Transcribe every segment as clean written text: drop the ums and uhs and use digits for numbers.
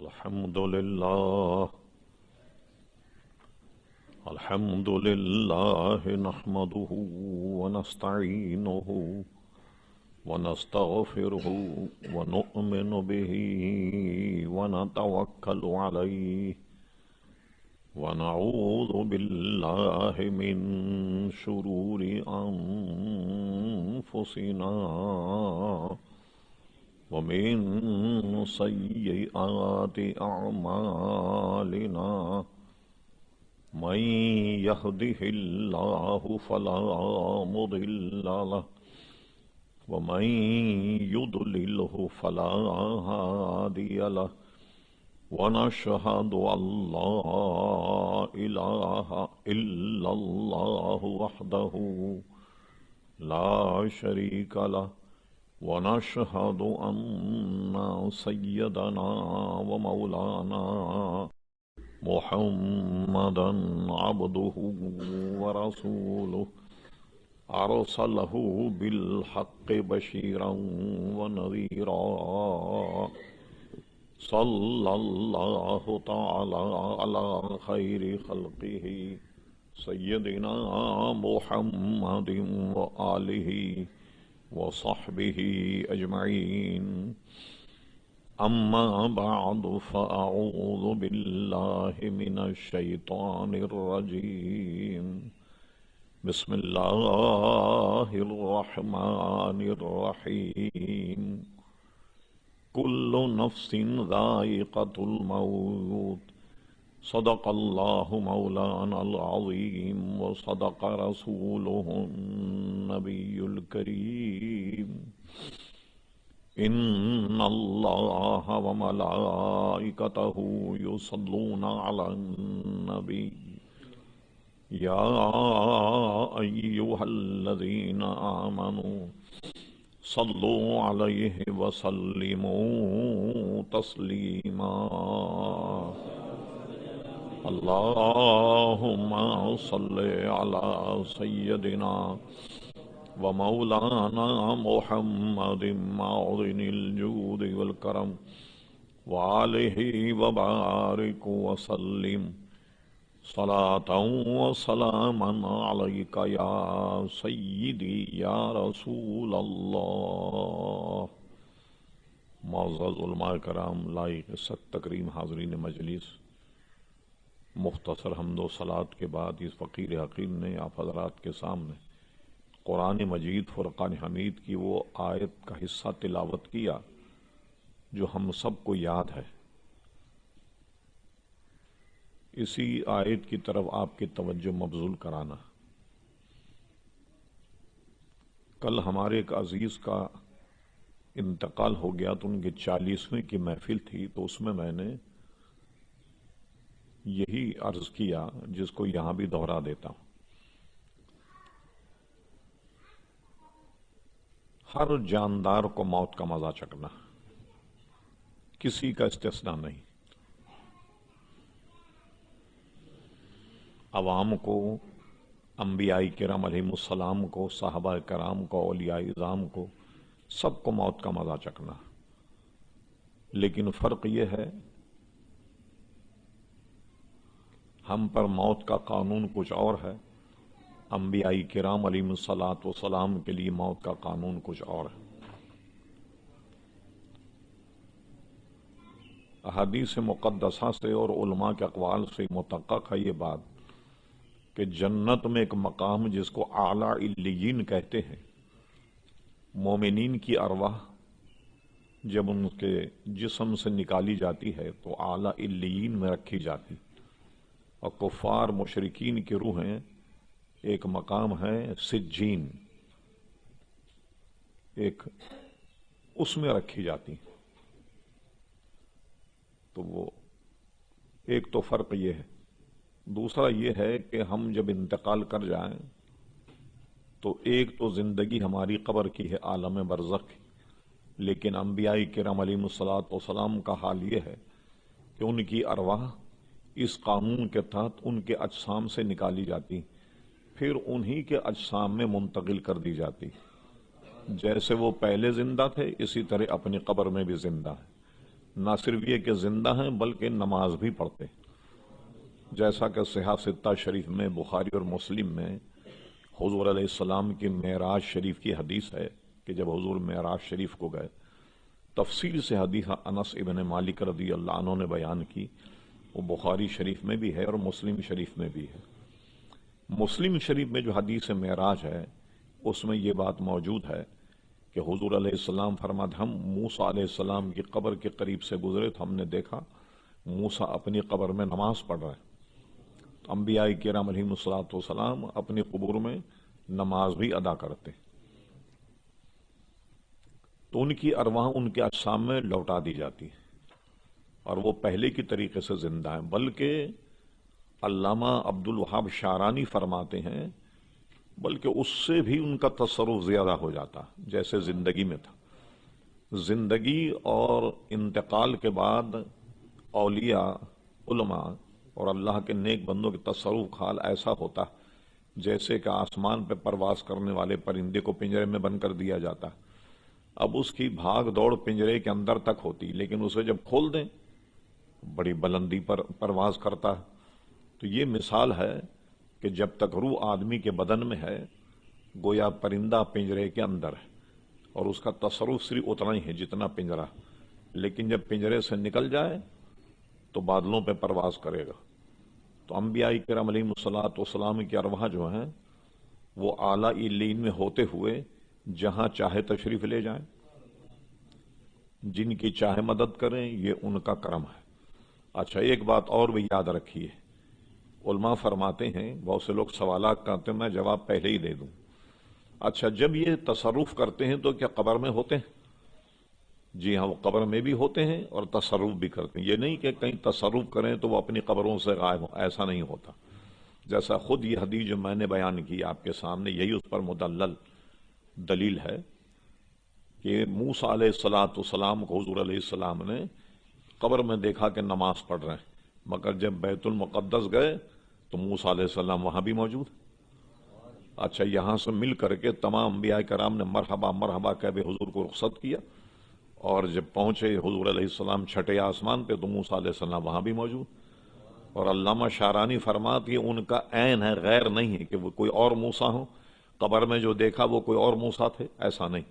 الحمد لله نحمده ونستعينه ونستغفره ونؤمن به ونتوكل عليه ونعوذ بالله من شرور أنفسنا ومن سيئات أعمالنا من يهده الله فلا مضل له ومن يضلله فلا هادي له ونشهد أن لا إله إلا الله وحده لا شريك له ونشهد أن سيدنا ومولانا محمدا عبده ورسوله أرسله بالحق بشيرا ونذيرا صلى الله تعالى على خير خلقه سيدنا محمد وآله وصحبه أجمعين أما بعد فأعوذ بالله من الشيطان الرجيم بسم الله الرحمن الرحيم كل نفس ذائقة الموت صدق الله مولانا العظيم وصدق رسوله النبي الكريم إن الله وملائكته يصلون على النبي يا أيها الذين آمنوا صلوا عليه وسلموا تسليما اللهم صل على سيدنا ومولانا محمد معظم الجود والكرم وآله وبارك وسلم صلاة وسلاما عليك يا سيدي يا رسول اللہ۔ معزز علماء کرام، لائق عزت تکریم حاضرین مجلس، مختصر حمد و صلات کے بعد اس فقیر حقیر نے آپ حضرات کے سامنے قرآن مجید فرقان حمید کی وہ آیت کا حصہ تلاوت کیا جو ہم سب کو یاد ہے۔ اسی آیت کی طرف آپ کی توجہ مبذول کرانا۔ کل ہمارے ایک عزیز کا انتقال ہو گیا تو ان کی 40ویں کی محفل تھی، تو اس میں میں نے یہی عرض کیا جس کو یہاں بھی دہرا دیتا ہوں۔ ہر جاندار کو موت کا مزہ چکھنا، کسی کا استثناء نہیں۔ عوام کو، انبیاء کرام علیہم السلام کو، صحابہ کرام کو، اولیاء اعظام کو، سب کو موت کا مزہ چکھنا۔ لیکن فرق یہ ہے ہم پر موت کا قانون کچھ اور ہے، انبیاء کرام علیہم السلام کے لیے موت کا قانون کچھ اور ہے۔ احادیث مقدسہ سے اور علماء کے اقوال سے متحقق ہے یہ بات کہ جنت میں ایک مقام جس کو اعلیٰ علیین کہتے ہیں، مومنین کی ارواح جب ان کے جسم سے نکالی جاتی ہے تو اعلیٰ علیین میں رکھی جاتی، اور کفار مشرکین کی روحیں ایک مقام ہے سجین، ایک اس میں رکھی جاتی۔ تو وہ ایک تو فرق یہ ہے۔ دوسرا یہ ہے کہ ہم جب انتقال کر جائیں تو ایک تو زندگی ہماری قبر کی ہے، عالم برزخ کی، لیکن انبیاء کرام علیہم السلام کا حال یہ ہے کہ ان کی ارواح اس قانون کے تحت ان کے اجسام سے نکالی جاتی، پھر انہی کے اجسام میں منتقل کر دی جاتی۔ جیسے وہ پہلے زندہ تھے اسی طرح اپنی قبر میں بھی زندہ ہے، نہ صرف یہ کہ زندہ ہیں بلکہ نماز بھی پڑھتے ہیں، جیسا کہ صحیح ستہ شریف میں، بخاری اور مسلم میں حضور علیہ السلام کی معراج شریف کی حدیث ہے کہ جب حضور معراج شریف کو گئے، تفصیل سے حدیث انس ابن مالک رضی اللہ عنہ نے بیان کی، وہ بخاری شریف میں بھی ہے اور مسلم شریف میں بھی ہے۔ مسلم شریف میں جو حدیث معراج ہے اس میں یہ بات موجود ہے کہ حضور علیہ السلام فرماتے ہم موسیٰ علیہ السلام کی قبر کے قریب سے گزرے تو ہم نے دیکھا موسیٰ اپنی قبر میں نماز پڑھ رہے ہیں۔ انبیاء کرام علیہم الصلوۃ والسلام اپنی قبور میں نماز بھی ادا کرتے، تو ان کی ارواح ان کے اجسام میں لوٹا دی جاتی ہے اور وہ پہلے کی طریقے سے زندہ ہیں، بلکہ علامہ عبد الوہاب شعرانی فرماتے ہیں بلکہ اس سے بھی ان کا تصرف زیادہ ہو جاتا جیسے زندگی میں تھا۔ زندگی اور انتقال کے بعد اولیاء، علماء اور اللہ کے نیک بندوں کے تصرف حال ایسا ہوتا جیسے کہ آسمان پہ پرواز کرنے والے پرندے کو پنجرے میں بند کر دیا جاتا، اب اس کی بھاگ دوڑ پنجرے کے اندر تک ہوتی، لیکن اسے جب کھول دیں بڑی بلندی پر پرواز کرتا ہے۔ تو یہ مثال ہے کہ جب تک روح آدمی کے بدن میں ہے گویا پرندہ پنجرے کے اندر ہے اور اس کا تصرف صرف اتنا ہی ہے جتنا پنجرہ، لیکن جب پنجرے سے نکل جائے تو بادلوں پہ پرواز کرے گا۔ تو انبیاء کرام علیہم الصلوۃ والسلام کی ارواح جو ہیں وہ اعلیٰ علیین میں ہوتے ہوئے جہاں چاہے تشریف لے جائیں، جن کی چاہے مدد کریں، یہ ان کا کرم ہے۔ اچھا ایک بات اور بھی یاد رکھیے، علماء فرماتے ہیں بہت سے لوگ سوالات کرتے ہیں، میں جواب پہلے ہی دے دوں۔ اچھا جب یہ تصرف کرتے ہیں تو کیا قبر میں ہوتے ہیں؟ جی ہاں، وہ قبر میں بھی ہوتے ہیں اور تصرف بھی کرتے ہیں۔ یہ نہیں کہ کہیں تصرف کریں تو وہ اپنی قبروں سے غائب ہوں، ایسا نہیں ہوتا۔ جیسا خود یہ حدیث جو میں نے بیان کی آپ کے سامنے، یہی اس پر مدلل دلیل ہے کہ موسیٰ علیہ السلام کو حضور علیہ السلام نے قبر میں دیکھا کہ نماز پڑھ رہے ہیں، مگر جب بیت المقدس گئے تو موسیٰ علیہ السلام وہاں بھی موجود۔ اچھا یہاں سے مل کر کے تمام انبیاء کرام نے مرحبا مرحبا کہہ کے حضور کو رخصت کیا، اور جب پہنچے حضور علیہ السلام چھٹے آسمان پہ تو موسیٰ علیہ السلام وہاں بھی موجود۔ اور علامہ شعرانی فرماتے ہیں ان کا عین ہے، غیر نہیں ہے کہ وہ کوئی اور موسیٰ ہو، قبر میں جو دیکھا وہ کوئی اور موسیٰ تھے، ایسا نہیں،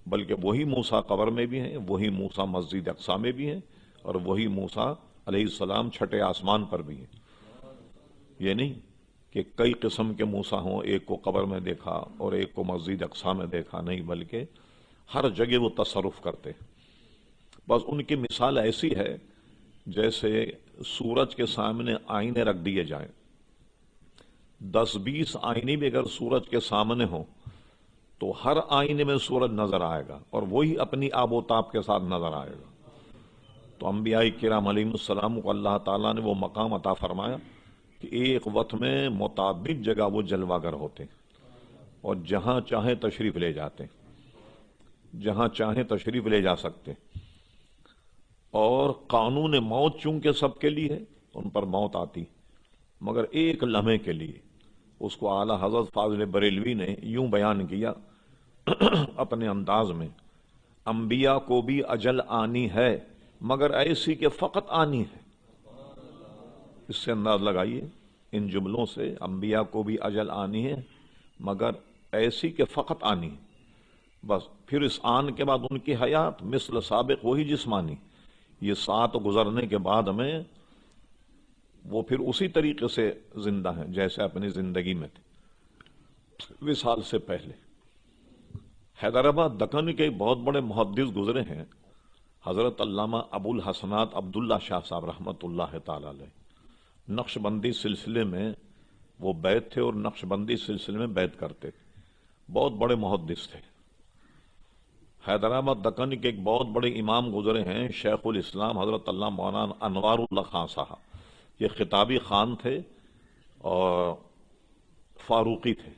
بلکہ وہی موسیٰ قبر میں بھی ہیں، وہی موسیٰ مسجد اقصیٰ میں بھی ہیں، اور وہی موسیٰ علیہ السلام چھٹے آسمان پر بھی ہیں۔ یہ نہیں کہ کئی قسم کے موسیٰ ہوں، ایک کو قبر میں دیکھا اور ایک کو مسجد اقصیٰ میں دیکھا، نہیں، بلکہ ہر جگہ وہ تصرف کرتے۔ بس ان کی مثال ایسی ہے جیسے سورج کے سامنے آئینے رکھ دیے جائیں، 10-20 آئینے بھی اگر سورج کے سامنے ہوں تو ہر آئینے میں سورج نظر آئے گا اور وہی اپنی آب و تاب کے ساتھ نظر آئے گا۔ تو انبیاء کرام علیہم السلام کو اللہ تعالیٰ نے وہ مقام عطا فرمایا کہ ایک وقت میں متعدد جگہ وہ جلوہ گر ہوتے اور جہاں چاہیں تشریف لے جاتے، جہاں چاہیں تشریف لے جا سکتے، اور قانون موت چونکہ سب کے لیے ہے، ان پر موت آتی، مگر ایک لمحے کے لیے۔ اس کو اعلیٰ حضرت فاضل بریلوی نے یوں بیان کیا اپنے انداز میں، انبیاء کو بھی اجل آنی ہے مگر ایسی کہ فقط آنی ہے۔ اس سے انداز لگائیے ان جملوں سے، انبیاء کو بھی اجل آنی ہے مگر ایسی کہ فقط آنی ہے، بس پھر اس آن کے بعد ان کی حیات مثل سابق وہی جسمانی، یہ سات گزرنے کے بعد میں وہ پھر اسی طریقے سے زندہ ہیں جیسے اپنی زندگی میں تھے وصال سے پہلے۔ حیدرآباد دکن کے بہت بڑے محدث گزرے ہیں حضرت علامہ ابو الحسنات عبداللہ شاہ صاحب رحمۃ اللہ تعالی علیہ، نقش بندی سلسلے میں وہ بیت تھے اور نقش بندی سلسلے میں بیت کرتے تھے، بہت بڑے محدث تھے۔ حیدرآباد دکن کے ایک بہت بڑے امام گزرے ہیں شیخ الاسلام حضرت اللہ مولانا انوار اللہ خان صاحب، یہ خطابی خان تھے اور فاروقی تھے،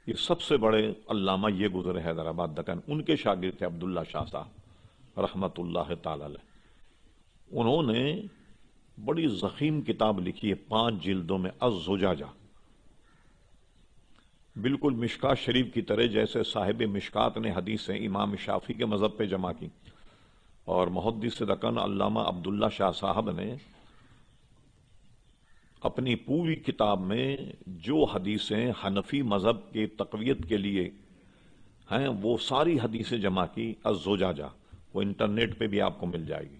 یہ سب سے بڑے علامہ یہ گزرے حیدرآباد دکن، ان کے شاگرد تھے عبداللہ شاہ صاحب رحمت اللہ تعالی علیہ۔ انہوں نے بڑی ضخیم کتاب لکھی ہے 5 جلدوں میں، الزجاجہ، بالکل مشکات شریف کی طرح، جیسے صاحب مشکات نے حدیثیں امام شافعی کے مذہب پہ جمع کی، اور محدث دکن علامہ عبداللہ شاہ صاحب نے اپنی پوری کتاب میں جو حدیثیں حنفی مذہب کی تقویت کے لیے ہیں وہ ساری حدیثیں جمع کی الزجاجہ، وہ انٹرنیٹ پہ بھی آپ کو مل جائے گی،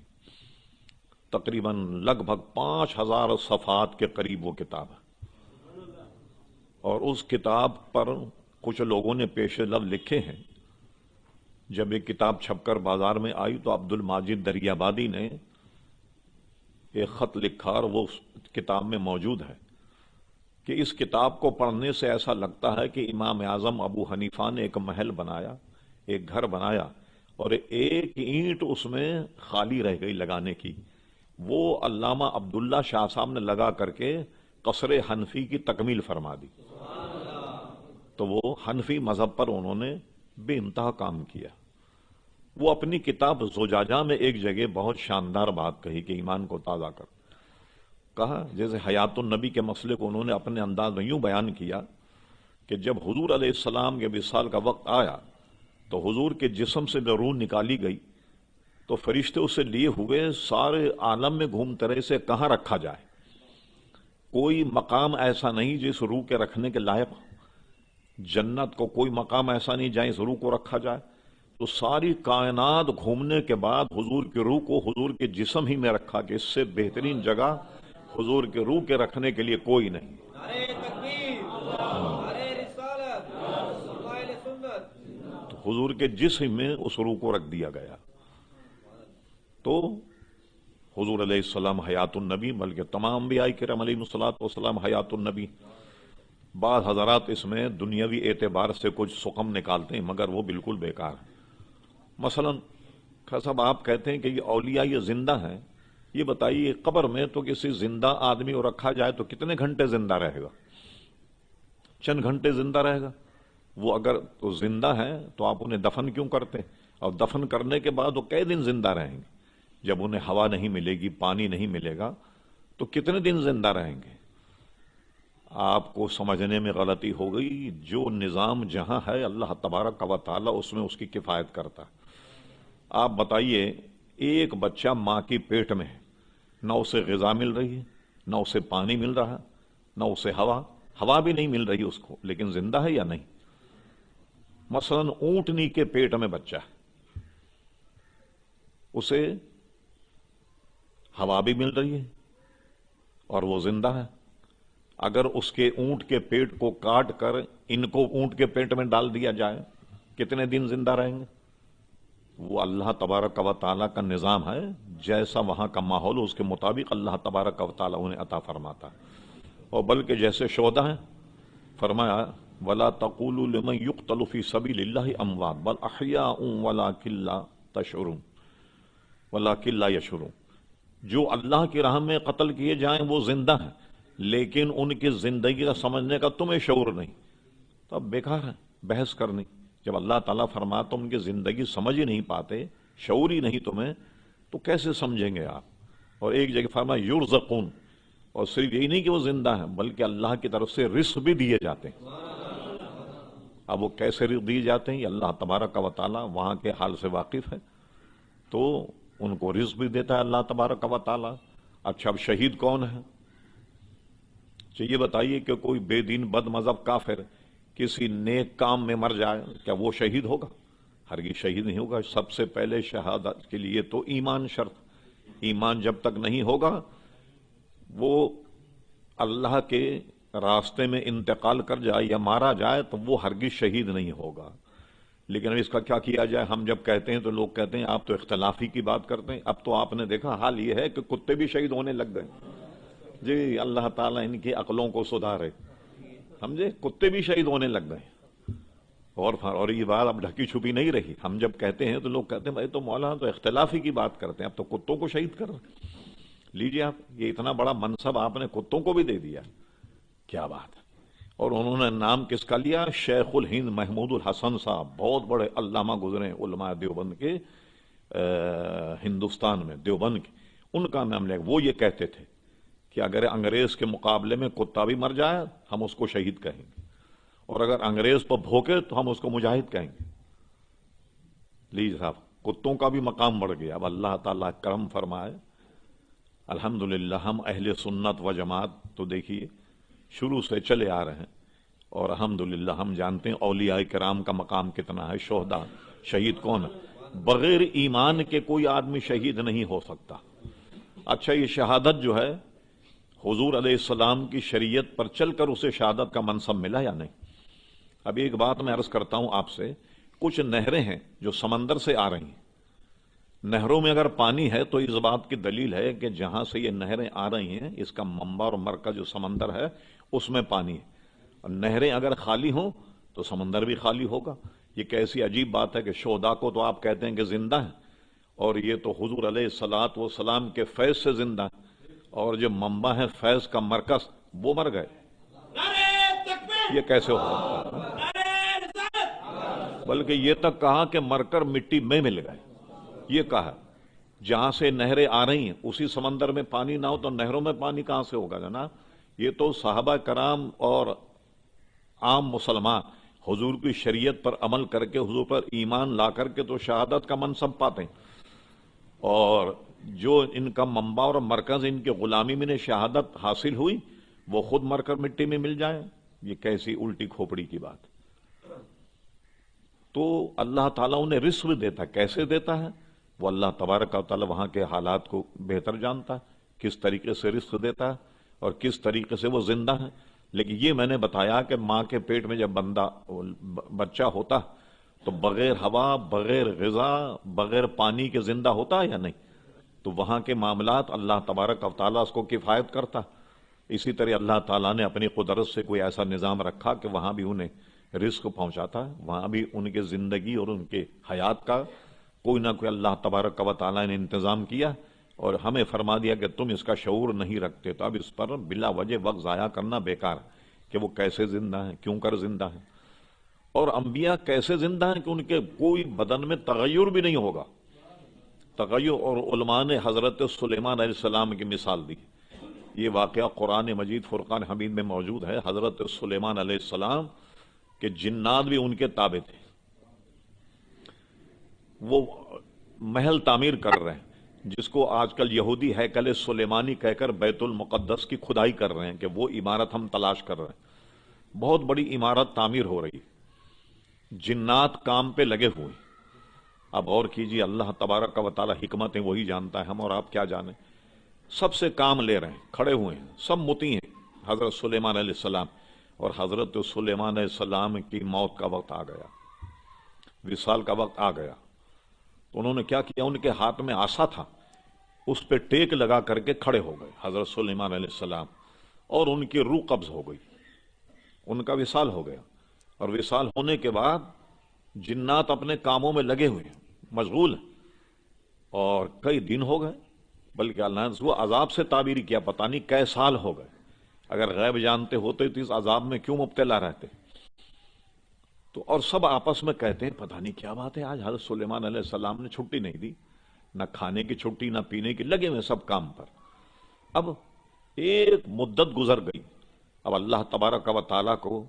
تقریباً لگ بھگ 5000 صفحات کے قریب وہ کتاب ہے۔ اور اس کتاب پر کچھ لوگوں نے پیش لفظ لکھے ہیں۔ جب ایک کتاب چھپ کر بازار میں آئی تو عبد الماجد دریابادی نے ایک خط لکھا، اور وہ کتاب میں موجود ہے، کہ اس کتاب کو پڑھنے سے ایسا لگتا ہے کہ امام اعظم ابو حنیفہ نے ایک محل بنایا، ایک گھر بنایا، اور ایک اینٹ اس میں خالی رہ گئی لگانے کی، وہ علامہ عبداللہ شاہ صاحب نے لگا کر کے قصر حنفی کی تکمیل فرما دی۔ تو وہ حنفی مذہب پر انہوں نے بے انتہا کام کیا۔ وہ اپنی کتاب زجاجہ میں ایک جگہ بہت شاندار بات کہی کہ ایمان کو تازہ کر، کہا جیسے حیات النبی کے مسئلے کو انہوں نے اپنے انداز میں یوں بیان کیا کہ جب حضور علیہ السلام کے وصال کا وقت آیا تو حضور کے جسم سے جو روح نکالی گئی تو فرشتے اسے لیے ہوئے سارے عالم میں گھومتے رہے، اسے کہاں رکھا جائے، کوئی مقام ایسا نہیں جس روح کے رکھنے کے لائق ہو، جنت کو کوئی مقام ایسا نہیں جہاں اس روح کو رکھا جائے۔ تو ساری کائنات گھومنے کے بعد حضور کی روح کو حضور کے جسم ہی میں رکھا کہ اس سے بہترین جگہ حضور کے روح کے رکھنے کے لیے کوئی نہیں۔ نعرہ تکبیر، نعرہ رسالت، قائل سنت۔ تو حضور کے جسم میں اس روح کو رکھ دیا گیا۔ تو حضور علیہ السلام حیات النبی، بلکہ تمام انبیاء کرام علیہ الصلوۃ والسلام حیات النبی۔ بعض حضرات اس میں دنیاوی اعتبار سے کچھ سقم نکالتے ہیں مگر وہ بالکل بیکار ہے۔ مثلا صاحب آپ کہتے ہیں کہ یہ اولیاء یہ زندہ ہیں، یہ بتائیے قبر میں تو کسی زندہ آدمی کو رکھا جائے تو کتنے گھنٹے زندہ رہے گا؟ چند گھنٹے زندہ رہے گا۔ وہ اگر تو زندہ ہیں تو آپ انہیں دفن کیوں کرتے؟ اور دفن کرنے کے بعد وہ کئی دن زندہ رہیں گے؟ جب انہیں ہوا نہیں ملے گی، پانی نہیں ملے گا تو کتنے دن زندہ رہیں گے؟ آپ کو سمجھنے میں غلطی ہو گئی۔ جو نظام جہاں ہے اللہ تبارک و تعالی اس میں اس کی کفایت کرتا ہے۔ آپ بتائیے ایک بچہ ماں کی پیٹ میں ہے، نہ اسے غذا مل رہی ہے، نہ اسے پانی مل رہا، نہ اسے ہوا بھی نہیں مل رہی اس کو، لیکن زندہ ہے یا نہیں؟ مثلا اونٹنی کے پیٹ میں بچہ ہے، اسے ہوا بھی مل رہی ہے اور وہ زندہ ہے۔ اگر اس کے اونٹ کے پیٹ کو کاٹ کر ان کو اونٹ کے پیٹ میں ڈال دیا جائے کتنے دن زندہ رہیں گے؟ وہ اللہ تبارک و تعالیٰ کا نظام ہے، جیسا وہاں کا ماحول اس کے مطابق اللہ تبارک و تعالیٰ انہیں عطا فرماتا ہے۔ اور بلکہ جیسے شہداء ہیں، فرمایا وَلَا تَقُولُوا لِمَنْ يُقْتَلُ فِي سَبِيلِ اللَّهِ أَمْوَاتٌ بَلْ أَحْيَاءٌ وَلَٰكِن لَّا تَشْعُرُونَ وَلَٰكِن لَّا يَشْعُرُونَ۔ جو اللہ کی راہ میں قتل کیے جائیں وہ زندہ ہیں، لیکن ان کی زندگی کا سمجھنے کا تمہیں شعور نہیں، تو اب بیکار ہے بحث کرنی۔ جب اللہ تعالیٰ فرماتا ان کی زندگی سمجھ ہی نہیں پاتے، شعور ہی نہیں تمہیں، تو کیسے سمجھیں گے آپ؟ اور ایک جگہ فرمایا یرزقون، اور صرف یہی نہیں کہ وہ زندہ ہیں بلکہ اللہ کی طرف سے رزق بھی دیے جاتے ہیں۔ اب وہ کیسے رزق دیے جاتے ہیں یہ اللہ تبارک و تعالیٰ وہاں کے حال سے واقف ہے، تو ان کو رزق بھی دیتا ہے اللہ تبارک و تعالیٰ۔ اچھا اب شہید کون ہے؟ یہ بتائیے کہ کوئی بے دین بد مذہب کافر کسی نیک کام میں مر جائے کیا وہ شہید ہوگا؟ ہرگز شہید نہیں ہوگا۔ سب سے پہلے شہادت کے لیے تو ایمان شرط، ایمان جب تک نہیں ہوگا وہ اللہ کے راستے میں انتقال کر جائے یا مارا جائے تو وہ ہرگز شہید نہیں ہوگا۔ لیکن اب اس کا کیا کیا جائے؟ ہم جب کہتے ہیں تو لوگ کہتے ہیں آپ تو اختلافی کی بات کرتے ہیں۔ اب تو آپ نے دیکھا حال یہ ہے کہ کتے بھی شہید ہونے لگ گئے۔ جی اللہ تعالیٰ ان کی عقلوں کو سدھارے، سمجھے؟ کتے بھی شہید ہونے لگ گئے۔ اور یہ بات اب ڈھکی چھپی نہیں رہی۔ ہم جب کہتے ہیں تو لوگ کہتے ہیں بھائی تو مولانا تو اختلافی کی بات کرتے ہیں، اب تو کتوں کو شہید کر رہے۔ لیجیے آپ، یہ اتنا بڑا منصب آپ نے کتوں کو بھی دے دیا، کیا بات ہے۔ اور انہوں نے نام کس کا لیا؟ شیخ الہند محمود الحسن صاحب، بہت بڑے علامہ گزرے علماء دیوبند کے، ہندوستان میں دیوبند کے، ان کا نام لیا۔ وہ یہ کہتے تھے کہ اگر انگریز کے مقابلے میں کتا بھی مر جائے ہم اس کو شہید کہیں گے، اور اگر انگریز پر بھوکے تو ہم اس کو مجاہد کہیں گے۔ لیجیے صاحب، کتوں کا بھی مقام بڑھ گیا. اب اللہ تعالیٰ کرم فرمائے, الحمدللہ ہم اہل سنت و جماعت تو دیکھیے شروع سے چلے آ رہے ہیں, اور الحمدللہ ہم جانتے ہیں اولیاء کرام کا مقام کتنا ہے. شہداء, شہید کون ہے؟ بغیر ایمان کے کوئی آدمی شہید نہیں ہو سکتا. اچھا, یہ شہادت جو ہے حضور علیہ السلام کی شریعت پر چل کر اسے شہادت کا منصب ملا یا نہیں؟ اب ایک بات میں عرض کرتا ہوں آپ سے, کچھ نہریں ہیں جو سمندر سے آ رہی ہیں. نہروں میں اگر پانی ہے تو اس بات کی دلیل ہے کہ جہاں سے یہ نہریں آ رہی ہیں اس کا منبع اور مرکز جو سمندر ہے اس میں پانی ہے. اور نہریں اگر خالی ہوں تو سمندر بھی خالی ہوگا. یہ کیسی عجیب بات ہے کہ شہداء کو تو آپ کہتے ہیں کہ زندہ ہیں, اور یہ تو حضور علیہ الصلوۃ والسلام کے فیض سے زندہ ہیں, اور جو منبع ہے فیض کا مرکز وہ مر گئے. یہ کیسے ہو سکتا ہے؟ بلکہ یہ تک کہا کہ مر کر مٹی میں مل گئے. یہ کہا جہاں سے نہریں آ رہی ہیں اسی سمندر میں پانی نہ ہو تو نہروں میں پانی کہاں سے ہوگا جناب؟ یہ تو صحابہ کرام اور عام مسلمان حضور کی شریعت پر عمل کر کے حضور پر ایمان لا کر کے تو شہادت کا منصب پاتے ہیں, اور جو ان کا منبع اور مرکز ان کے غلامی میں شہادت حاصل ہوئی وہ خود مر کر مٹی میں مل جائے. یہ کیسی الٹی کھوپڑی کی بات. تو اللہ تعالیٰ انہیں رزق دیتا ہے. کیسے دیتا ہے وہ اللہ تبارک و تعالیٰ وہاں کے حالات کو بہتر جانتا ہے, کس طریقے سے رزق دیتا ہے اور کس طریقے سے وہ زندہ ہے. لیکن یہ میں نے بتایا کہ ماں کے پیٹ میں جب بچہ ہوتا تو بغیر ہوا, بغیر غذا, بغیر پانی کے زندہ ہوتا ہے یا نہیں؟ تو وہاں کے معاملات اللہ تبارک و تعالیٰ اس کو کفایت کرتا. اسی طرح اللہ تعالیٰ نے اپنی قدرت سے کوئی ایسا نظام رکھا کہ وہاں بھی انہیں رزق پہنچاتا ہے, وہاں بھی ان کے زندگی اور ان کے حیات کا کوئی نہ کوئی اللہ تبارک و تعالیٰ نے انتظام کیا, اور ہمیں فرما دیا کہ تم اس کا شعور نہیں رکھتے تو اب اس پر بلا وجہ وقت ضائع کرنا بیکار کہ وہ کیسے زندہ ہیں, کیوں کر زندہ ہیں. اور انبیاء کیسے زندہ ہیں کہ ان کے کوئی بدن میں تغیر بھی نہیں ہوگا. تغیر, اور علماء نے حضرت سلیمان علیہ السلام کی مثال دی. یہ واقعہ قرآن مجید فرقان حمید میں موجود ہے. حضرت سلیمان علیہ السلام کے جنات بھی ان کے تابع تھے. وہ محل تعمیر کر رہے ہیں جس کو آج کل یہودی ہیکل سلیمانی کہہ کر بیت المقدس کی کھدائی کر رہے ہیں کہ وہ عمارت ہم تلاش کر رہے ہیں. بہت بڑی عمارت تعمیر ہو رہی, جنات کام پہ لگے ہوئے. اب غور کیجیے, اللہ تبارک و تعالی حکمتیں وہی جانتا ہے, ہم اور آپ کیا جانیں. سب سے کام لے رہے ہیں, کھڑے ہوئے ہیں, سب مطیع ہیں حضرت سلیمان علیہ السلام. اور حضرت سلیمان علیہ السلام کی موت کا وقت آ گیا, وصال کا وقت آ گیا. تو انہوں نے کیا کیا, ان کے ہاتھ میں عصا تھا, اس پہ ٹیک لگا کر کے کھڑے ہو گئے حضرت سلیمان علیہ السلام, اور ان کی روح قبض ہو گئی, ان کا وصال ہو گیا. اور وصال ہونے کے بعد جنات اپنے کاموں میں لگے ہوئے ہیں, مشغول ہیں, اور کئی دن ہو گئے, بلکہ اللہ نے وہ عذاب سے تعبیر کیا, پتہ نہیں کئے سال ہو گئے. اگر غیب جانتے ہوتے تو اس عذاب میں کیوں مبتلا رہتے. تو اور سب آپس میں کہتے ہیں پتہ نہیں کیا بات ہے, آج حضرت سلیمان علیہ السلام نے چھٹی نہیں دی, نہ کھانے کی چھٹی نہ پینے کی, لگے ہوئے سب کام پر. اب ایک مدت گزر گئی. اب اللہ تبارک و تعالیٰ کو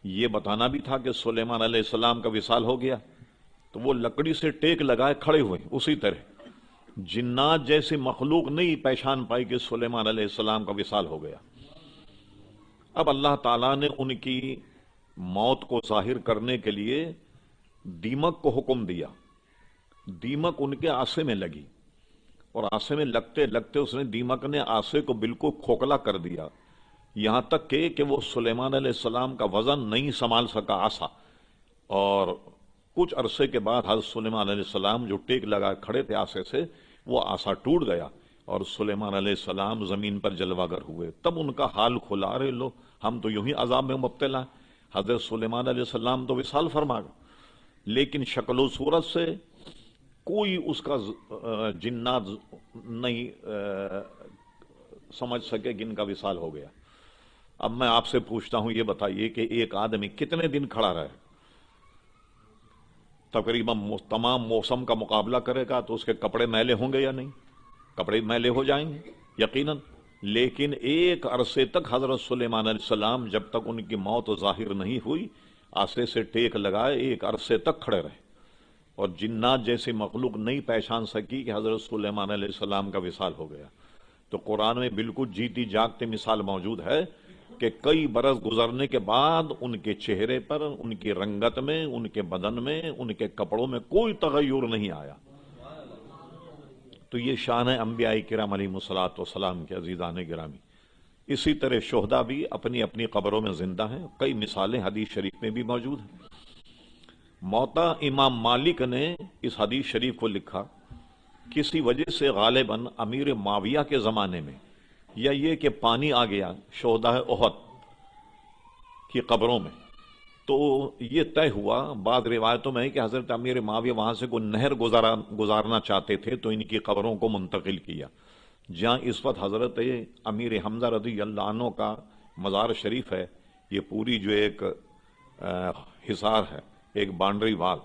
یہ بتانا بھی تھا کہ سلیمان علیہ السلام کا وصال ہو گیا, تو وہ لکڑی سے ٹیک لگائے کھڑے ہوئے. اسی طرح جنات جیسی مخلوق نہیں پہچان پائی کہ سلیمان علیہ السلام کا وصال ہو گیا. اب اللہ تعالیٰ نے ان کی موت کو ظاہر کرنے کے لیے دیمک کو حکم دیا. دیمک ان کے آسے میں لگی, اور آسے میں لگتے لگتے اس نے دیمک نے آسے کو بالکل کھوکھلا کر دیا, یہاں تک کہ وہ سلیمان علیہ السلام کا وزن نہیں سنبھال سکا آسا. اور کچھ عرصے کے بعد حضرت سلیمان علیہ السلام جو ٹیک لگا کھڑے تھے آسے سے, وہ آسا ٹوٹ گیا, اور سلیمان علیہ السلام زمین پر جلوہ گر ہوئے. تب ان کا حال کھلا, رہے لو ہم تو یوں ہی عذاب میں مبتلا ہیں. حضرت سلیمان علیہ السلام تو وصال فرما گئے, لیکن شکل و صورت سے کوئی اس کا جنات نہیں سمجھ سکے کہ ان کا وصال ہو گیا. اب میں آپ سے پوچھتا ہوں, یہ بتائیے کہ ایک آدمی کتنے دن کھڑا رہے, تقریباً تمام موسم کا مقابلہ کرے گا تو اس کے کپڑے میلے ہوں گے یا نہیں؟ کپڑے میلے ہو جائیں گے یقیناً. لیکن ایک عرصے تک حضرت سلیمان علیہ السلام جب تک ان کی موت ظاہر نہیں ہوئی, آسے سے ٹیک لگائے ایک عرصے تک کھڑے رہے, اور جنات جیسی مخلوق نہیں پہچان سکی کہ حضرت سلیمان علیہ السلام کا وصال ہو گیا۔ تو قرآن میں بالکل جیتی جاگتی مثال موجود ہے کہ کئی برس گزرنے کے بعد ان کے چہرے پر، ان کی رنگت میں، ان کے بدن میں، ان کے کپڑوں میں کوئی تغیر نہیں آیا۔ تو یہ شان ہے انبیاء کرام علیہم الصلوۃ والسلام کے عزیزان گرامی۔ اسی طرح شہداء بھی اپنی اپنی قبروں میں زندہ ہیں، کئی مثالیں حدیث شریف میں بھی موجود ہیں۔ موطا امام مالک نے اس حدیث شریف کو لکھا، کسی وجہ سے غالباً امیر معاویہ کے زمانے میں، یا یہ کہ پانی آ گیا شہداء احد کی قبروں میں، تو یہ طے ہوا بعض روایتوں میں کہ حضرت امیر معاویہ وہاں سے کوئی نہر گزارنا چاہتے تھے تو ان کی قبروں کو منتقل کیا۔ جہاں اس وقت حضرت امیر حمزہ رضی اللہ عنہ کا مزار شریف ہے، یہ پوری جو ایک حصار ہے، ایک باؤنڈری وال،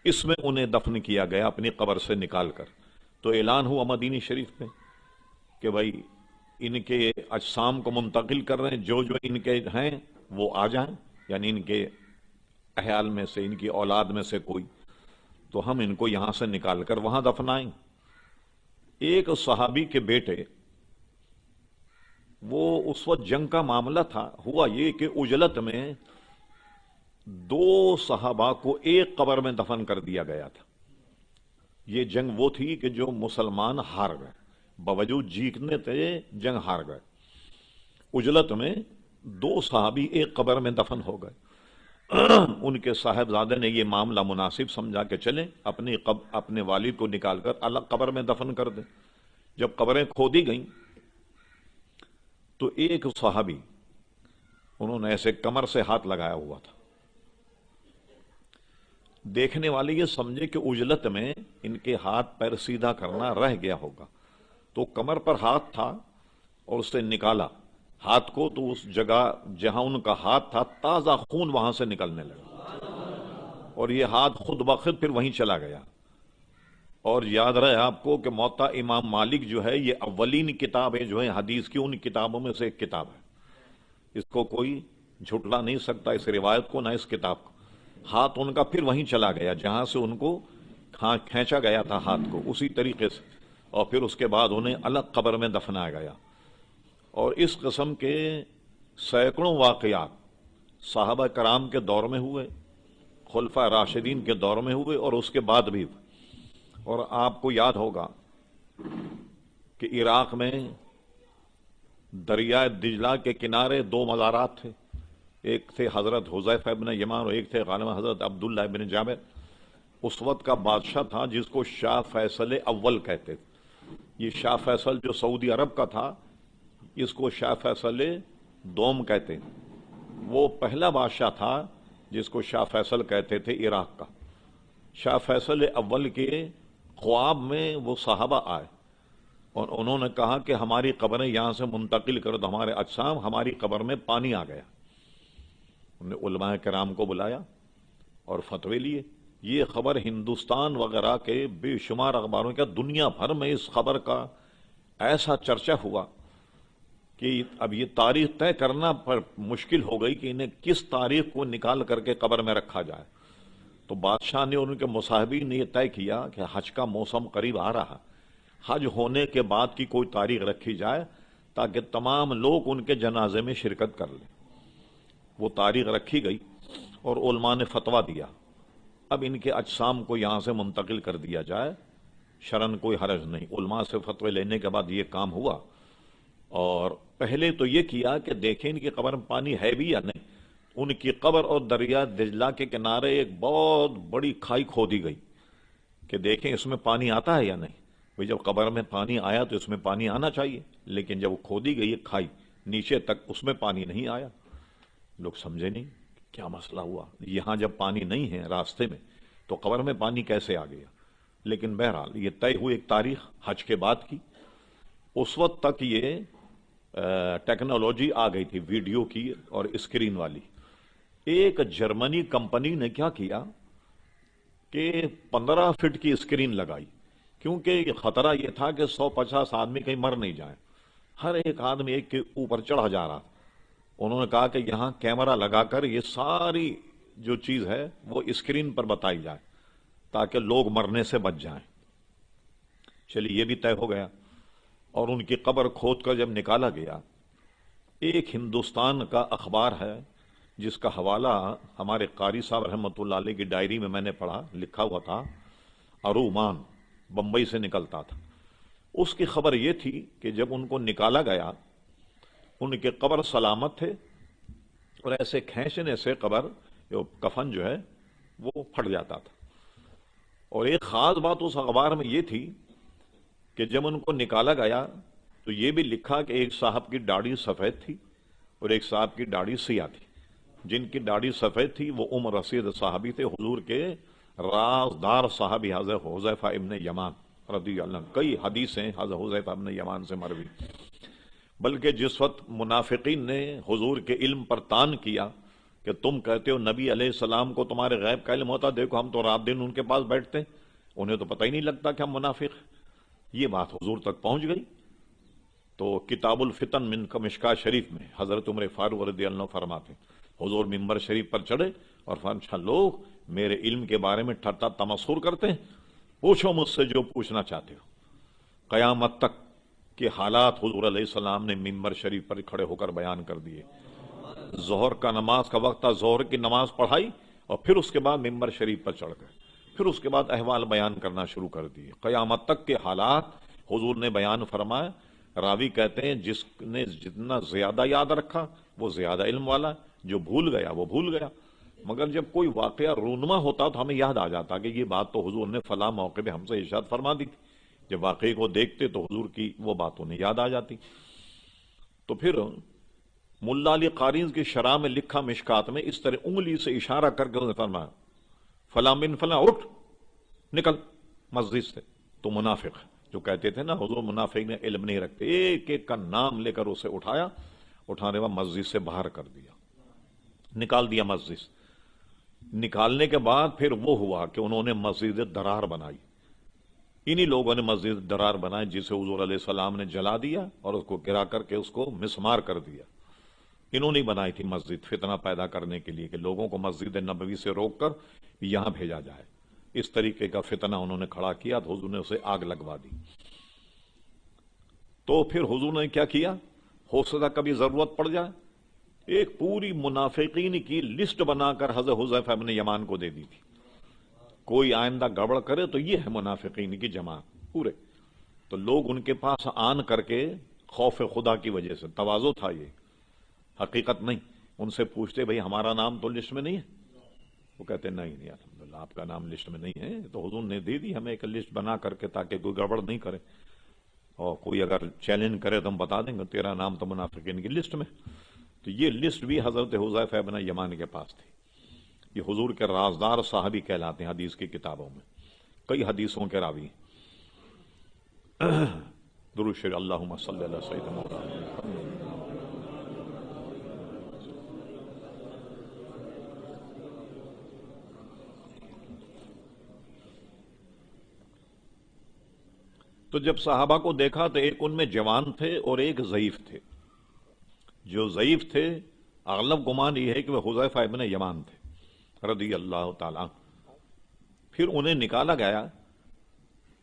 اس میں انہیں دفن کیا گیا اپنی قبر سے نکال کر۔ تو اعلان ہوا مدینی شریف میں کہ بھائی ان کے اجسام کو منتقل کر رہے ہیں، جو ان کے ہیں وہ آ جائیں، یعنی ان کے احیال میں سے، ان کی اولاد میں سے کوئی، تو ہم ان کو یہاں سے نکال کر وہاں دفنائیں۔ ایک صحابی کے بیٹے، وہ اس وقت جنگ کا معاملہ تھا، ہوا یہ کہ عجلت میں 2 صحابہ کو ایک قبر میں دفن کر دیا گیا تھا۔ یہ جنگ وہ تھی کہ جو مسلمان ہار گئے، باوجود جیتنے تھے جنگ ہار گئے۔ عجلت میں 2 صحابی ایک قبر میں دفن ہو گئے۔ ان کے صاحبزادے نے یہ معاملہ مناسب سمجھا کہ چلیں اپنے والد کو نکال کر الگ قبر میں دفن کر دیں۔ جب قبریں کھودی گئیں تو ایک صحابی، انہوں نے ایسے کمر سے ہاتھ لگایا ہوا تھا، دیکھنے والے یہ سمجھے کہ عجلت میں ان کے ہاتھ پیر سیدھا کرنا رہ گیا ہوگا، تو کمر پر ہاتھ تھا اور اس سے نکالا ہاتھ کو، تو اس جگہ جہاں ان کا ہاتھ تھا تازہ خون وہاں سے نکلنے لگا، اور یہ ہاتھ خود بخود پھر وہیں چلا گیا۔ اور یاد رہے آپ کو کہ موطا امام مالک جو ہے، یہ اولین کتابیں جو ہیں حدیث کی، ان کتابوں میں سے ایک کتاب ہے، اس کو کوئی جھٹلا نہیں سکتا، اس روایت کو نہ اس کتاب کو۔ ہاتھ ان کا پھر وہیں چلا گیا جہاں سے ان کو کھینچا گیا تھا ہاتھ کو، اسی طریقے سے، اور پھر اس کے بعد انہیں الگ قبر میں دفنایا گیا۔ اور اس قسم کے سینکڑوں واقعات صحابہ کرام کے دور میں ہوئے، خلفاء راشدین کے دور میں ہوئے، اور اس کے بعد بھی۔ اور آپ کو یاد ہوگا کہ عراق میں دریائے دجلہ کے کنارے 2 مزارات تھے، ایک تھے حضرت حذیفہ ابن یمان اور ایک تھے غالباً حضرت عبداللہ ابن جابر۔ اس وقت کا بادشاہ تھا جس کو شاہ فیصل اول کہتے تھے۔ یہ شاہ فیصل جو سعودی عرب کا تھا، اس کو شاہ فیصل دوم کہتے ہیں۔ وہ پہلا بادشاہ تھا جس کو شاہ فیصل کہتے تھے عراق کا۔ شاہ فیصل اول کے خواب میں وہ صحابہ آئے اور انہوں نے کہا کہ ہماری قبریں یہاں سے منتقل کر دو، ہمارے اجسام، ہماری قبر میں پانی آ گیا۔ انہوں نے علماء کرام کو بلایا اور فتوے لیے۔ یہ خبر ہندوستان وغیرہ کے بے شمار اخباروں کا، دنیا بھر میں اس خبر کا ایسا چرچا ہوا کہ اب یہ تاریخ طے کرنا پر مشکل ہو گئی کہ انہیں کس تاریخ کو نکال کر کے قبر میں رکھا جائے۔ تو بادشاہ نے اور ان کے مصاحبین نے یہ طے کیا کہ حج کا موسم قریب آ رہا، حج ہونے کے بعد کی کوئی تاریخ رکھی جائے تاکہ تمام لوگ ان کے جنازے میں شرکت کر لیں۔ وہ تاریخ رکھی گئی اور علماء نے فتویٰ دیا، اب ان کے اجسام کو یہاں سے منتقل کر دیا جائے، شرعاً کوئی حرج نہیں۔ علماء سے فتوے لینے کے بعد یہ کام ہوا۔ اور پہلے تو یہ کیا کہ دیکھیں ان کی قبر میں پانی ہے بھی یا نہیں۔ ان کی قبر اور دریا دجلہ کے کنارے ایک بہت بڑی کھائی کھودی گئی کہ دیکھیں اس میں پانی آتا ہے یا نہیں۔ بھئی جب قبر میں پانی آیا تو اس میں پانی آنا چاہیے، لیکن جب وہ کھودی گئی ایک کھائی نیچے تک، اس میں پانی نہیں آیا۔ لوگ سمجھے نہیں کیا مسئلہ ہوا، یہاں جب پانی نہیں ہے راستے میں تو قبر میں پانی کیسے آ گیا۔ لیکن بہرحال یہ طے ہوئی ایک تاریخ حج کے بعد کی۔ اس وقت تک یہ ٹیکنالوجی آ گئی تھی ویڈیو کی اور اسکرین والی۔ ایک جرمنی کمپنی نے کیا کیا کہ 15 فٹ کی اسکرین لگائی، کیونکہ خطرہ یہ تھا کہ 150 آدمی کہیں مر نہیں جائیں، ہر ایک آدمی ایک کے اوپر چڑھا جا رہا۔ انہوں نے کہا کہ یہاں کیمرہ لگا کر یہ ساری جو چیز ہے وہ اسکرین پر بتائی جائے۔ تاکہ لوگ مرنے سے بچ جائیں۔ چلیے یہ بھی طے ہو گیا، اور ان کی قبر کھود کر جب نکالا گیا، ایک ہندوستان کا اخبار ہے جس کا حوالہ ہمارے قاری صاحب رحمۃ اللہ علیہ کی ڈائری میں میں نے پڑھا، لکھا ہوا تھا ارومان، بمبئی سے نکلتا تھا۔ اس کی خبر یہ تھی کہ جب ان کو نکالا گیا، ان کے قبر سلامت تھے، اور ایسے کھینچنے سے قبر جو کفن جو ہے وہ پھٹ جاتا تھا۔ اور ایک خاص بات اس اخبار میں یہ تھی کہ جب ان کو نکالا گیا تو یہ بھی لکھا کہ ایک صاحب کی داڑھی سفید تھی اور ایک صاحب کی داڑھی سیاہ تھی۔ جن کی داڑھی سفید تھی وہ عمر رسید صحابی تھے، حضور کے رازدار صحابی حضرت حذیفہ ابن یمان رضی اللہ عنہ۔ کئی حدیثیں حضرت حذیفہ ابن یمان سے مروی۔ بلکہ جس وقت منافقین نے حضور کے علم پر طعن کیا کہ تم کہتے ہو نبی علیہ السلام کو تمہارے غیب کا علم ہوتا، دیکھو ہم تو رات دن ان کے پاس بیٹھتے ہیں، انہیں تو پتہ ہی نہیں لگتا کہ ہم منافق ہیں۔ یہ بات حضور تک پہنچ گئی تو کتاب الفتن من مشکاہ شریف میں حضرت عمر فاروق رضی اللہ عنہ فرماتے ہیں، حضور ممبر شریف پر چڑھے اور فرمایا لوگ میرے علم کے بارے میں ٹھٹا تمسخر کرتے ہیں، پوچھو مجھ سے جو پوچھنا چاہتے ہو۔ قیامت تک کے حالات حضور علیہ السلام نے ممبر شریف پر کھڑے ہو کر بیان کر دیے۔ ظہر کا نماز کا وقت تھا، ظہر کی نماز پڑھائی اور پھر اس کے بعد ممبر شریف پر چڑھ گئے، پھر اس کے بعد احوال بیان کرنا شروع کر دیے۔ قیامت تک کے حالات حضور نے بیان فرمایا۔ راوی کہتے ہیں جس نے جتنا زیادہ یاد رکھا وہ زیادہ علم والا، جو بھول گیا وہ بھول گیا۔ مگر جب کوئی واقعہ رونما ہوتا تو ہمیں یاد آ جاتا کہ یہ بات تو حضور نے فلاں موقع پہ ہم سے ارشاد فرما دی تھی۔ جب واقعے کو دیکھتے تو حضور کی وہ بات انہیں یاد آ جاتی۔ تو پھر ملا علی قاری کی شرح میں لکھا مشکات میں اس طرح انگلی سے اشارہ کر کے انہوں نے فرمایا فلاں بن فلاں اٹھ نکل مسجد سے، تو منافق ہے۔ جو کہتے تھے نا حضور منافق نے علم نہیں رکھتے، ایک ایک کا نام لے کر اسے اٹھایا، اٹھانے بعد مسجد سے باہر کر دیا، نکال دیا مسجد سے۔ نکالنے کے بعد پھر وہ ہوا کہ انہوں نے مسجد درار بنائی۔ انہی لوگوں نے مسجد درار بنائی جسے حضور علیہ السلام نے جلا دیا اور اس کو گرا کر کے اس کو مسمار کر دیا۔ انہوں نے بنائی تھی مسجد فتنہ پیدا کرنے کے لیے کہ لوگوں کو مسجد نبوی سے روک کر یہاں بھیجا جائے۔ اس طریقے کا فتنہ انہوں نے کھڑا کیا تو حضور نے اسے آگ لگوا دی۔ تو پھر حضور نے کیا کیا، ہو سکتا کبھی ضرورت پڑ جائے، ایک پوری منافقین کی لسٹ بنا کر حضرت حذیفہ ابن یمان کو دے دی تھی، کوئی آئندہ گڑبڑ کرے تو یہ ہے منافقین کی جماعت پورے۔ تو لوگ ان کے پاس آن کر کے خوف خدا کی وجہ سے، تواضع تھا یہ، حقیقت نہیں، ان سے پوچھتے بھئی ہمارا نام تو لسٹ میں نہیں ہے؟ وہ کہتے نہیں الحمدللہ آپ کا نام لسٹ میں نہیں ہے، تو حضور نے دے دی ہمیں ایک لسٹ بنا کر کے تاکہ کوئی گڑبڑ نہیں کرے، اور کوئی اگر چیلنج کرے تو ہم بتا دیں گے تیرا نام تو منافقین کی لسٹ میں۔ تو یہ لسٹ بھی حضرت حذیفہ ابن یمان کے پاس تھی۔ یہ حضور کے رازدار صحابی کہلاتے ہیں حدیث کی کتابوں میں، کئی حدیثوں کے راوی۔ درود شریف اللہم صلی علی سیدنا محمد۔ تو جب صحابہ کو دیکھا تو ایک ان میں جوان تھے اور ایک ضعیف تھے۔ جو ضعیف تھے اغلب گمان یہ ہے کہ وہ حذیفہ ابن یمان تھے رضی اللہ تعالیٰ۔ پھر انہیں نکالا گیا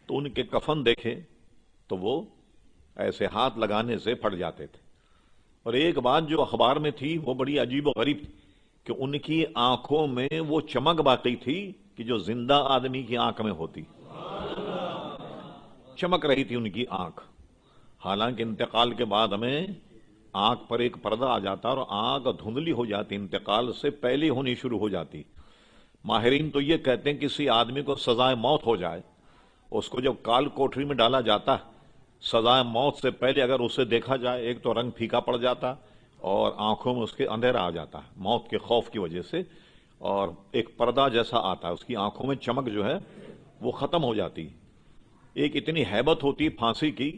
تو ان کے کفن دیکھے تو وہ ایسے ہاتھ لگانے سے پھٹ جاتے تھے۔ اور ایک بات جو اخبار میں تھی وہ بڑی عجیب و غریب تھی کہ ان کی آنکھوں میں وہ چمک باقی تھی کہ جو زندہ آدمی کی آنکھ میں ہوتی، چمک رہی تھی ان کی آنکھ۔ حالانکہ انتقال کے بعد ہمیں آنکھ پر ایک پردہ آ جاتا اور آنکھ دھندلی ہو جاتی، انتقال سے پہلے ہونی شروع ہو جاتی۔ ماہرین تو یہ کہتے ہیں کسی آدمی کو سزائے موت ہو جائے، اس کو جب کال کوٹری میں ڈالا جاتا ہے، سزائے موت سے پہلے اگر اسے دیکھا جائے ایک تو رنگ پھیکا پڑ جاتا اور آنکھوں میں اس کے اندھیرا آ جاتا ہے موت کے خوف کی وجہ سے، اور ایک پردہ جیسا آتا ہے، اس کی آنکھوں میں چمک جو ہے وہ ختم ہو جاتی۔ ایک اتنی ہیبت ہوتی پھانسی کی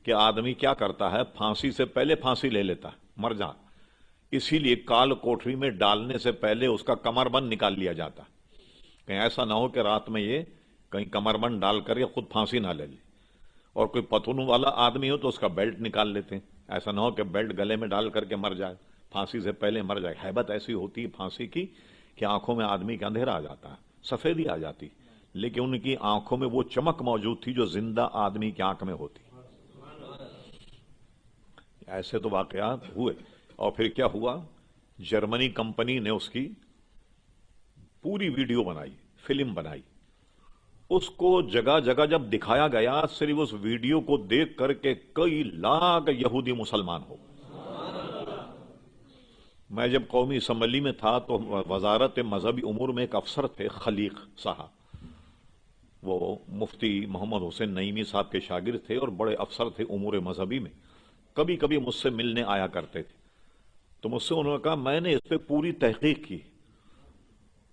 کہ آدمی کیا کرتا ہے، پھانسی سے پہلے پھانسی لے لیتا ہے، مر جا۔ اسی لیے کال کوٹری میں ڈالنے سے پہلے اس کا کمر بند نکال لیا جاتا، کہیں ایسا نہ ہو کہ رات میں یہ کہیں کمر بند ڈال کر یہ خود پھانسی نہ لے لے۔ اور کوئی پتھن والا آدمی ہو تو اس کا بیلٹ نکال لیتے ہیں، ایسا نہ ہو کہ بیلٹ گلے میں ڈال کر کے مر جائے، پھانسی سے پہلے مر جائے۔ ہیبت ایسی ہوتی ہے پھانسی کی کہ آنکھوں میں آدمی کا اندھیرا آ جاتا ہے، سفیدی آ جاتی۔ لیکن ان کی آنکھوں میں وہ چمک موجود تھی جو زندہ آدمی کی آنکھ میں ہوتی. ایسے تو واقعات ہوئے. اور پھر کیا ہوا، جرمنی کمپنی نے اس کی پوری ویڈیو بنائی، فلم بنائی. اس کو جگہ جگہ جب دکھایا گیا، صرف اس ویڈیو کو دیکھ کر کے کئی لاکھ یہودی مسلمان ہو. میں جب قومی اسمبلی میں تھا تو وزارت مذہبی امور میں ایک افسر تھے خلیق صاحب، وہ مفتی محمد حسین نعیمی صاحب کے شاگرد تھے اور بڑے افسر تھے امور مذہبی میں. کبھی کبھی مجھ سے ملنے آیا کرتے تھے. تو مجھ سے انہوں نے کہا میں نے اس پہ پوری تحقیق کی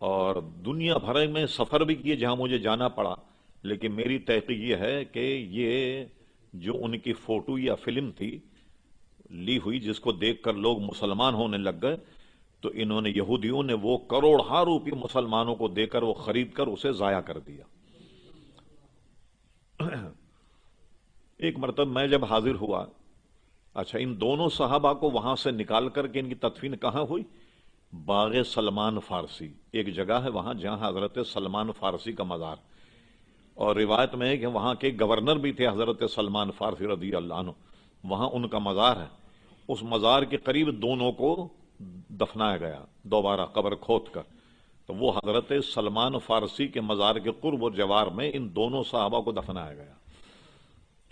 اور دنیا بھر میں سفر بھی کیے جہاں مجھے جانا پڑا، لیکن میری تحقیق یہ ہے کہ یہ جو ان کی فوٹو یا فلم تھی لی ہوئی جس کو دیکھ کر لوگ مسلمان ہونے لگ گئے، تو انہوں نے یہودیوں نے وہ کروڑوں روپے مسلمانوں کو دے کر وہ خرید کر اسے ضائع کر دیا. ایک مرتبہ میں جب حاضر ہوا، اچھا ان دونوں صحابہ کو وہاں سے نکال کر کے ان کی تدفین کہاں ہوئی؟ باغ سلمان فارسی ایک جگہ ہے وہاں جہاں حضرت سلمان فارسی کا مزار، اور روایت میں ہے کہ وہاں کے گورنر بھی تھے حضرت سلمان فارسی رضی اللہ عنہ، وہاں ان کا مزار ہے. اس مزار کے قریب دونوں کو دفنایا گیا دوبارہ قبر کھود کر. تو وہ حضرت سلمان فارسی کے مزار کے قرب و جوار میں ان دونوں صحابہ کو دفنایا گیا.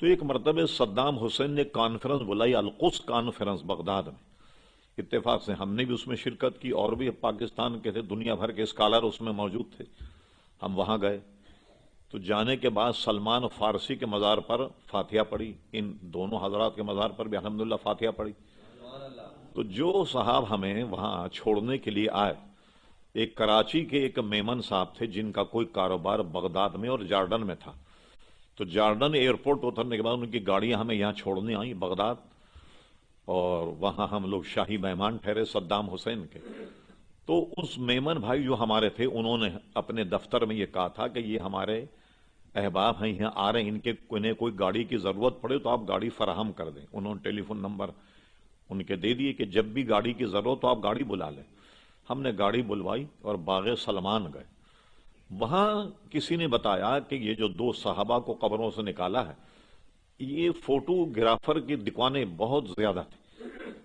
تو ایک مرتبہ صدام حسین نے کانفرنس بلائی، القدس کانفرنس بغداد میں. اتفاق سے ہم نے بھی اس میں شرکت کی اور بھی پاکستان کے تھے، دنیا بھر کے اسکالر اس میں موجود تھے. ہم وہاں گئے تو جانے کے بعد سلمان فارسی کے مزار پر فاتحہ پڑھی، ان دونوں حضرات کے مزار پر بھی الحمدللہ فاتحہ پڑھی. تو جو صاحب ہمیں وہاں چھوڑنے کے لیے آئے، ایک کراچی کے ایک میمن صاحب تھے جن کا کوئی کاروبار بغداد میں اور جارڈن میں تھا. تو جارڈن ایئرپورٹ اترنے کے بعد ان کی گاڑیاں ہمیں یہاں چھوڑنے آئیں بغداد، اور وہاں ہم لوگ شاہی مہمان ٹھہرے صدام حسین کے. تو اس میمن بھائی جو ہمارے تھے انہوں نے اپنے دفتر میں یہ کہا تھا کہ یہ ہمارے احباب ہیں یہاں آ رہے ہیں، ان کے انہیں کوئی گاڑی کی ضرورت پڑے تو آپ گاڑی فراہم کر دیں. انہوں نے ٹیلی فون نمبر ان کے دے دیے کہ جب بھی گاڑی کی ضرورت تو آپ گاڑی بلا لیں. ہم نے گاڑی بلوائی اور باغ سلمان گئے. وہاں کسی نے بتایا کہ یہ جو دو صحابہ کو قبروں سے نکالا ہے، یہ فوٹو گرافر کی دکانیں بہت زیادہ تھی.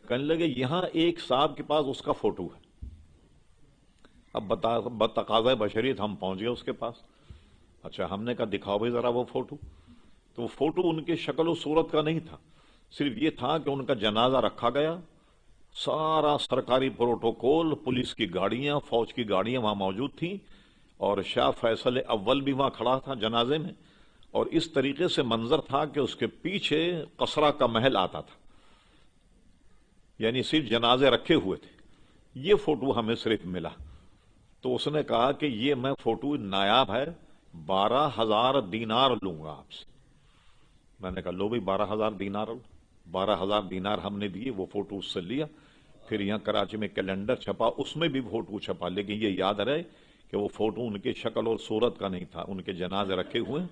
کہنے لگے یہاں ایک صاحب کے پاس اس کا فوٹو ہے. اب بتقاضۂ بشریت ہم پہنچ گئے اس کے پاس. اچھا ہم نے کہا دکھاؤ بھائی ذرا وہ فوٹو. تو وہ فوٹو ان کی شکل و صورت کا نہیں تھا، صرف یہ تھا کہ ان کا جنازہ رکھا گیا، سارا سرکاری پروٹوکول، پولیس کی گاڑیاں، فوج کی گاڑیاں وہاں موجود تھیں، اور شاہ فیصل اول بھی وہاں کھڑا تھا جنازے میں. اور اس طریقے سے منظر تھا کہ اس کے پیچھے قصرہ کا محل آتا تھا، یعنی صرف جنازے رکھے ہوئے تھے. یہ فوٹو ہمیں صرف ملا. تو اس نے کہا کہ یہ میں فوٹو نایاب ہے، 12,000 دینار لوں گا آپ سے. میں نے کہا لو بھائی 12,000 دینار. 12,000 دینار ہم نے دیے، وہ فوٹو اس سے لیا. پھر یہاں کراچی میں کیلنڈر چھپا، اس میں بھی فوٹو چھپا، لیکن یہ یاد رہے کہ وہ فوٹو ان کی شکل اور صورت کا نہیں تھا. ان کے جنازے رکھے ہوئے ہیں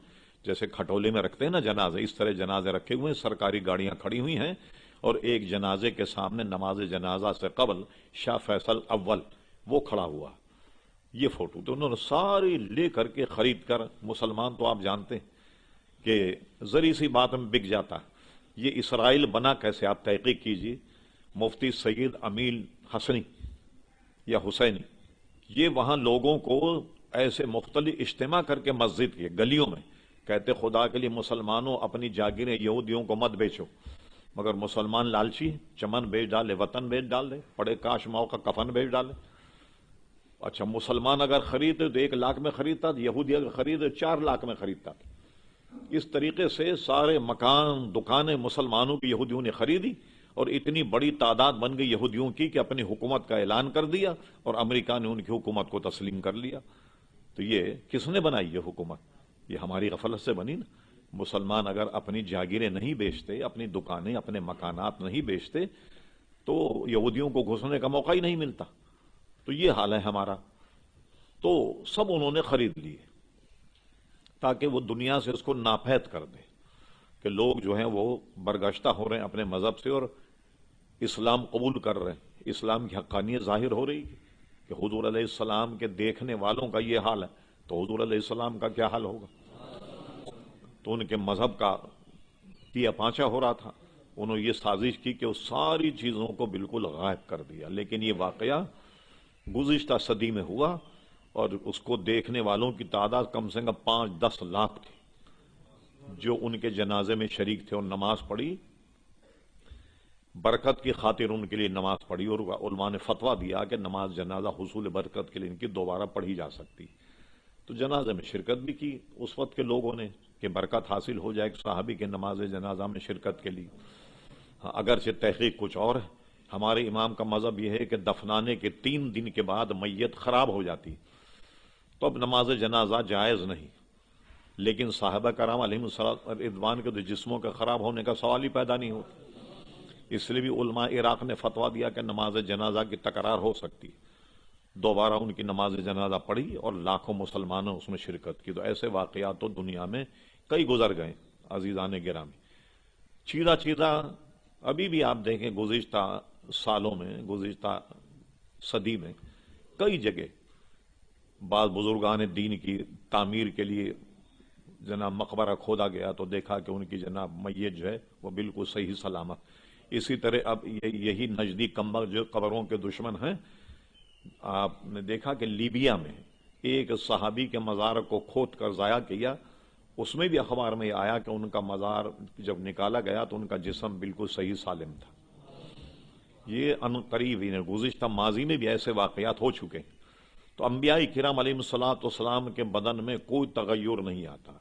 جیسے کھٹولے میں رکھتے ہیں نا جنازے، اس طرح جنازے رکھے ہوئے ہیں، سرکاری گاڑیاں کھڑی ہوئی ہیں، اور ایک جنازے کے سامنے نماز جنازہ سے قبل شاہ فیصل اول وہ کھڑا ہوا. یہ فوٹو تو انہوں نے ساری لے کر کے خرید کر، مسلمان تو آپ جانتے ہیں کہ ذری سی بات میں بک جاتا ہے. یہ اسرائیل بنا کیسے؟ آپ تحقیق کیجیے. مفتی سید امیل حسنی یا حسینی، یہ وہاں لوگوں کو ایسے مختلف اجتماع کر کے مسجد کے گلیوں میں کہتے خدا کے لیے مسلمانوں اپنی جاگیریں یہودیوں کو مت بیچو. مگر مسلمان لالچی، چمن بیچ ڈالے، وطن بیچ ڈال دے، پڑے کاش ماؤ کا کفن بیچ ڈالے. اچھا مسلمان اگر خریدے تو 1 لاکھ میں خریدتا، یہودی اگر خریدے 4 لاکھ میں خریدتا. اس طریقے سے سارے مکان دکانیں مسلمانوں کی یہودیوں نے خریدی، اور اتنی بڑی تعداد بن گئی یہودیوں کی کہ اپنی حکومت کا اعلان کر دیا، اور امریکہ نے ان کی حکومت کو تسلیم کر لیا. تو یہ کس نے بنائی یہ حکومت؟ یہ ہماری غفلت سے بنی نا. مسلمان اگر اپنی جاگیریں نہیں بیچتے، اپنی دکانیں، اپنے مکانات نہیں بیچتے، تو یہودیوں کو گھسنے کا موقع ہی نہیں ملتا. تو یہ حال ہے ہمارا. تو سب انہوں نے خرید لیے تاکہ وہ دنیا سے اس کو ناپید کر دے کہ لوگ جو ہیں وہ برگشتہ ہو رہے ہیں اپنے مذہب سے اور اسلام قبول کر رہے ہیں. اسلام کی حقانیت ظاہر ہو رہی ہے کہ حضور علیہ السلام کے دیکھنے والوں کا یہ حال ہے. تو حضور علیہ السلام کا کیا حال ہوگا؟ تو ان کے مذہب کا پیا پانچا ہو رہا تھا. انہوں نے یہ سازش کی کہ وہ ساری چیزوں کو بالکل غائب کر دیا. لیکن یہ واقعہ گزشتہ صدی میں ہوا اور اس کو دیکھنے والوں کی تعداد کم سے کم 5-10 لاکھ تھی جو ان کے جنازے میں شریک تھے اور نماز پڑھی. برکت کی خاطر ان کے لیے نماز پڑھی اور علماء نے فتویٰ دیا کہ نماز جنازہ حصول برکت کے لیے ان کی دوبارہ پڑھی جا سکتی. تو جنازے میں شرکت بھی کی اس وقت کے لوگوں نے کہ برکت حاصل ہو جائے. صحابی کے نماز جنازہ میں شرکت کے لیے اگرچہ تحقیق کچھ اور ہے. ہمارے امام کا مذہب یہ ہے کہ دفنانے کے 3 دن کے بعد میت خراب ہو جاتی تو اب نماز جنازہ جائز نہیں. لیکن صحابہ کرام علیہم الصلوۃ رضوان کے جسموں کے خراب ہونے کا سوال ہی پیدا نہیں ہوتا. اس لیے بھی علماء عراق نے فتویٰ دیا کہ نماز جنازہ کی تکرار ہو سکتی. دوبارہ ان کی نماز جنازہ پڑھی اور لاکھوں مسلمانوں اس میں شرکت کی. تو ایسے واقعات تو دنیا میں کئی گزر گئے عزیزان گرامی. چیزہ چیزہ ابھی بھی آپ دیکھیں گزشتہ سالوں میں گزشتہ صدی میں کئی جگہ بعض بزرگان دین کی تعمیر کے لیے جناب مقبرہ کھودا گیا تو دیکھا کہ ان کی جناب میت جو ہے وہ بالکل صحیح سلامت. اسی طرح اب یہی نزدیک کمبر جو قبروں کے دشمن ہیں، آپ نے دیکھا کہ لیبیا میں ایک صحابی کے مزار کو کھود کر ضائع کیا. اس میں بھی اخبار میں یہ آیا کہ ان کا مزار جب نکالا گیا تو ان کا جسم بالکل صحیح سالم تھا. یہ ان قریب گزشتہ ماضی میں بھی ایسے واقعات ہو چکے ہیں. تو انبیاء کرام علیہ الصلوۃ والسلام کے بدن میں کوئی تغیر نہیں آتا،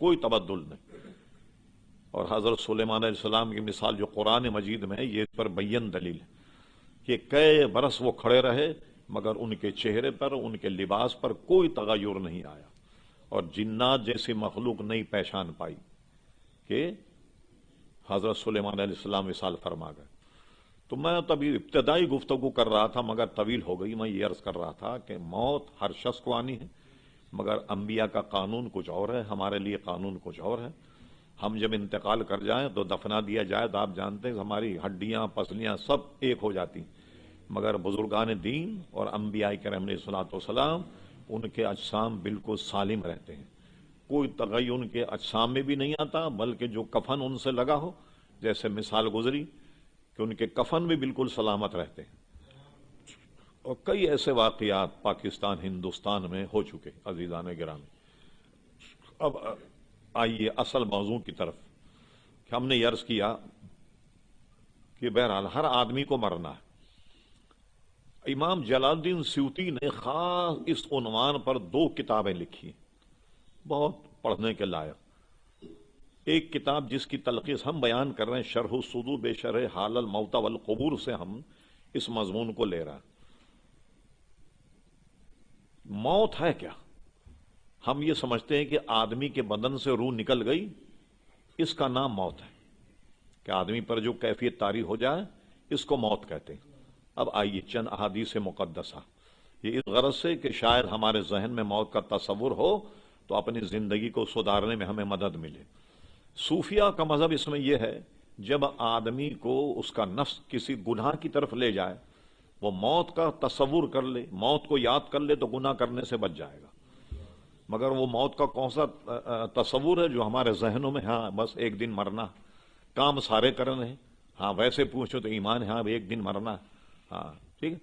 کوئی تبدل نہیں. اور حضرت سلیمان علیہ السلام کی مثال جو قرآن مجید میں ہے یہ اس پر بین دلیل ہے کہ کئی برس وہ کھڑے رہے مگر ان کے چہرے پر ان کے لباس پر کوئی تغیر نہیں آیا اور جنات جیسی مخلوق نہیں پہچان پائی کہ حضرت سلیمان علیہ السلام وصال فرما گئے. تو میں تبھی ابتدائی گفتگو کر رہا تھا مگر طویل ہو گئی. میں یہ عرض کر رہا تھا کہ موت ہر شخص کو آنی ہے مگر انبیاء کا قانون کچھ اور ہے، ہمارے لیے قانون کچھ اور ہے. ہم جب انتقال کر جائیں تو دفنا دیا جائے تو آپ جانتے ہیں ہماری ہڈیاں پسلیاں سب ایک ہو جاتی، مگر بزرگان دین اور انبیاء کرام علیہ الصلوۃ والسلام ان کے اجسام بالکل سالم رہتے ہیں. کوئی تغیر ان کے اجسام میں بھی نہیں آتا بلکہ جو کفن ان سے لگا ہو، جیسے مثال گزری کہ ان کے کفن بھی بالکل سلامت رہتے ہیں. اور کئی ایسے واقعات پاکستان ہندوستان میں ہو چکے عزیزان گرامی. اب آئیے اصل موضوع کی طرف کہ ہم نے یہ عرض کیا کہ بہرحال ہر آدمی کو مرنا ہے. امام جلال الدین سیوطی نے خاص اس عنوان پر 2 کتابیں لکھی بہت پڑھنے کے لائق. ایک کتاب جس کی تلخیص ہم بیان کر رہے ہیں شرح الصدور بشرح حال الموتى والقبور سے ہم اس مضمون کو لے رہے ہیں. موت ہے کیا؟ ہم یہ سمجھتے ہیں کہ آدمی کے بدن سے روح نکل گئی، اس کا نام موت ہے کہ آدمی پر جو کیفیت طاری ہو جائے اس کو موت کہتے ہیں. اب آئیے چند احادیث مقدسہ یہ اس غرض سے کہ شاید ہمارے ذہن میں موت کا تصور ہو تو اپنی زندگی کو سدھارنے میں ہمیں مدد ملے. صوفیہ کا مذہب اس میں یہ ہے جب آدمی کو اس کا نفس کسی گناہ کی طرف لے جائے، وہ موت کا تصور کر لے، موت کو یاد کر لے تو گناہ کرنے سے بچ جائے گا. مگر وہ موت کا کون سا تصور ہے جو ہمارے ذہنوں میں ہاں بس ایک دن مرنا، کام سارے کرنے ہیں، ہاں ویسے پوچھو تو ایمان ہے ہاں ایک دن مرنا، ہاں ٹھیک ہے،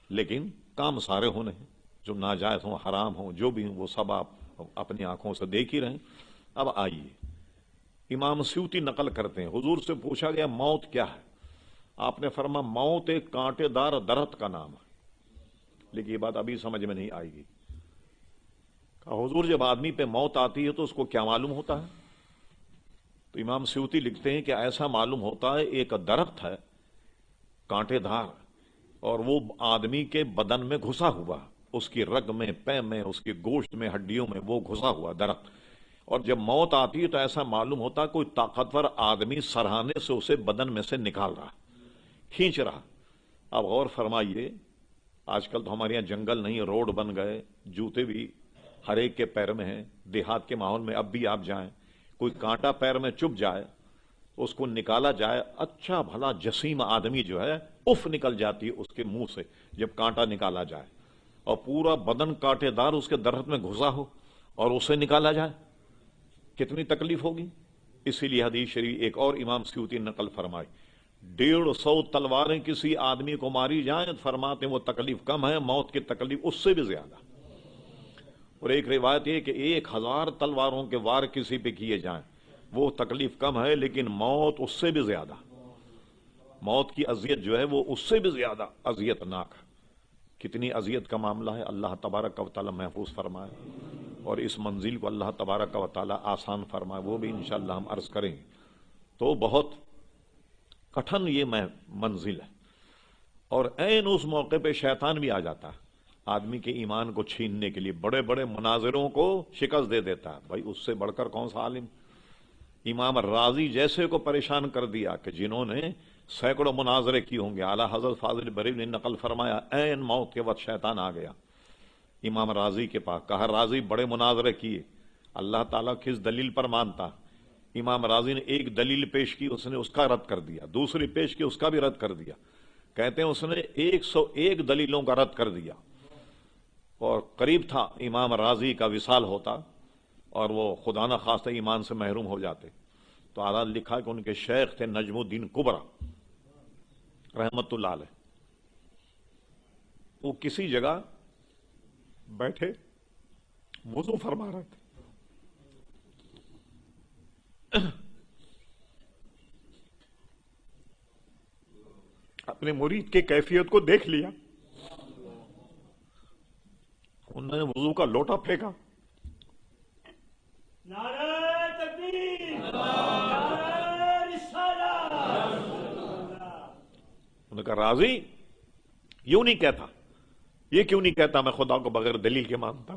لیکن کام سارے ہونے ہیں جو ناجائز ہوں حرام ہوں جو بھی ہوں وہ سب آپ اپنی آنکھوں سے دیکھ ہی رہے ہیں. اب آئیے امام سیوطی نقل کرتے ہیں حضور سے پوچھا گیا موت کیا ہے؟ آپ نے فرمایا موت ایک کانٹے دار درخت کا نام ہے. لیکن یہ بات ابھی سمجھ میں نہیں آئے گی. حضور جب آدمی پہ موت آتی ہے تو اس کو کیا معلوم ہوتا ہے؟ تو امام سیوطی لکھتے ہیں کہ ایسا معلوم ہوتا ہے ایک درخت ہے کانٹے دار اور وہ آدمی کے بدن میں گھسا ہوا، اس کی رگ میں، پے میں، اس کی گوشت میں، ہڈیوں میں وہ گھسا ہوا درخت. اور جب موت آتی ہے تو ایسا معلوم ہوتا ہے کوئی طاقتور آدمی سرہانے سے اسے بدن میں سے نکال رہا، کھینچ رہا. اب غور فرمائیے آج کل تو ہمارے یہاں جنگل نہیں، روڈ بن گئے، جوتے بھی ہر ایک کے پیر میں ہیں. دیہات کے ماحول میں اب بھی آپ جائیں کوئی کانٹا پیر میں چپ جائے اس کو نکالا جائے، اچھا بھلا جسیم آدمی جو ہے اف نکل جاتی ہے اس کے منہ سے جب کانٹا نکالا جائے، اور پورا بدن کانٹے دار اس کے درخت میں گھسا ہو اور اسے نکالا جائے کتنی تکلیف ہوگی. اسی لیے حدیث شریف ایک اور امام سیوطی نقل فرمائی 150 تلواریں کسی آدمی کو ماری جائیں فرماتے ہیں وہ تکلیف کم ہے موت کی تکلیف اس سے بھی زیادہ. اور ایک روایت یہ کہ 1000 تلواروں کے وار کسی پہ کیے جائیں وہ تکلیف کم ہے لیکن موت اس سے بھی زیادہ. موت کی اذیت جو ہے وہ اس سے بھی زیادہ اذیت ناک. کتنی اذیت کا معاملہ ہے. اللہ تبارک و تعالی محفوظ فرمائے اور اس منزل کو اللہ تبارک و تعالی آسان فرمائے. وہ بھی انشاءاللہ ہم عرض کریں گے. تو بہت کٹھن یہ منزل ہے اور عین اس موقع پہ شیطان بھی آ جاتا ہے آدمی کے ایمان کو چھیننے کے لیے. بڑے بڑے مناظروں کو شکست دے دیتا ہے. بھائی اس سے بڑھ کر کون سا عالم. امام رازی جیسے کو پریشان کر دیا کہ جنہوں نے سینکڑوں مناظرے کی ہوں گے. اعلیٰ حضرت فاضل بریلوی نے نقل فرمایا عین موت کے وقت شیطان آ گیا امام رازی کے پاس. کہا رازی بڑے مناظرے کیے اللہ تعالیٰ کس دلیل پر مانتا. امام رازی نے ایک دلیل پیش کی اس نے اس کا رد کر دیا. دوسری پیش کی اس کا بھی رد کر دیا. کہتے ہیں اس نے 101 دلیلوں کا رد کر دیا اور قریب تھا امام رازی کا وصال ہوتا اور وہ خدا نہ خواستہ ایمان سے محروم ہو جاتے. تو آزاد لکھا کہ ان کے شیخ تھے نجم الدین کبرا رحمت اللہ علیہ. وہ کسی جگہ بیٹھے وضو فرما رہے تھے. اپنے مرید کے کیفیت کو دیکھ لیا. انہوں نے وضو کا لوٹا پھینکا. نعرہ تکبیر، نعرہ رسالت. انہوں نے کہا راضی یوں نہیں کہتا. یہ کیوں نہیں کہتا میں خدا کو بغیر دلیل کے مانتا.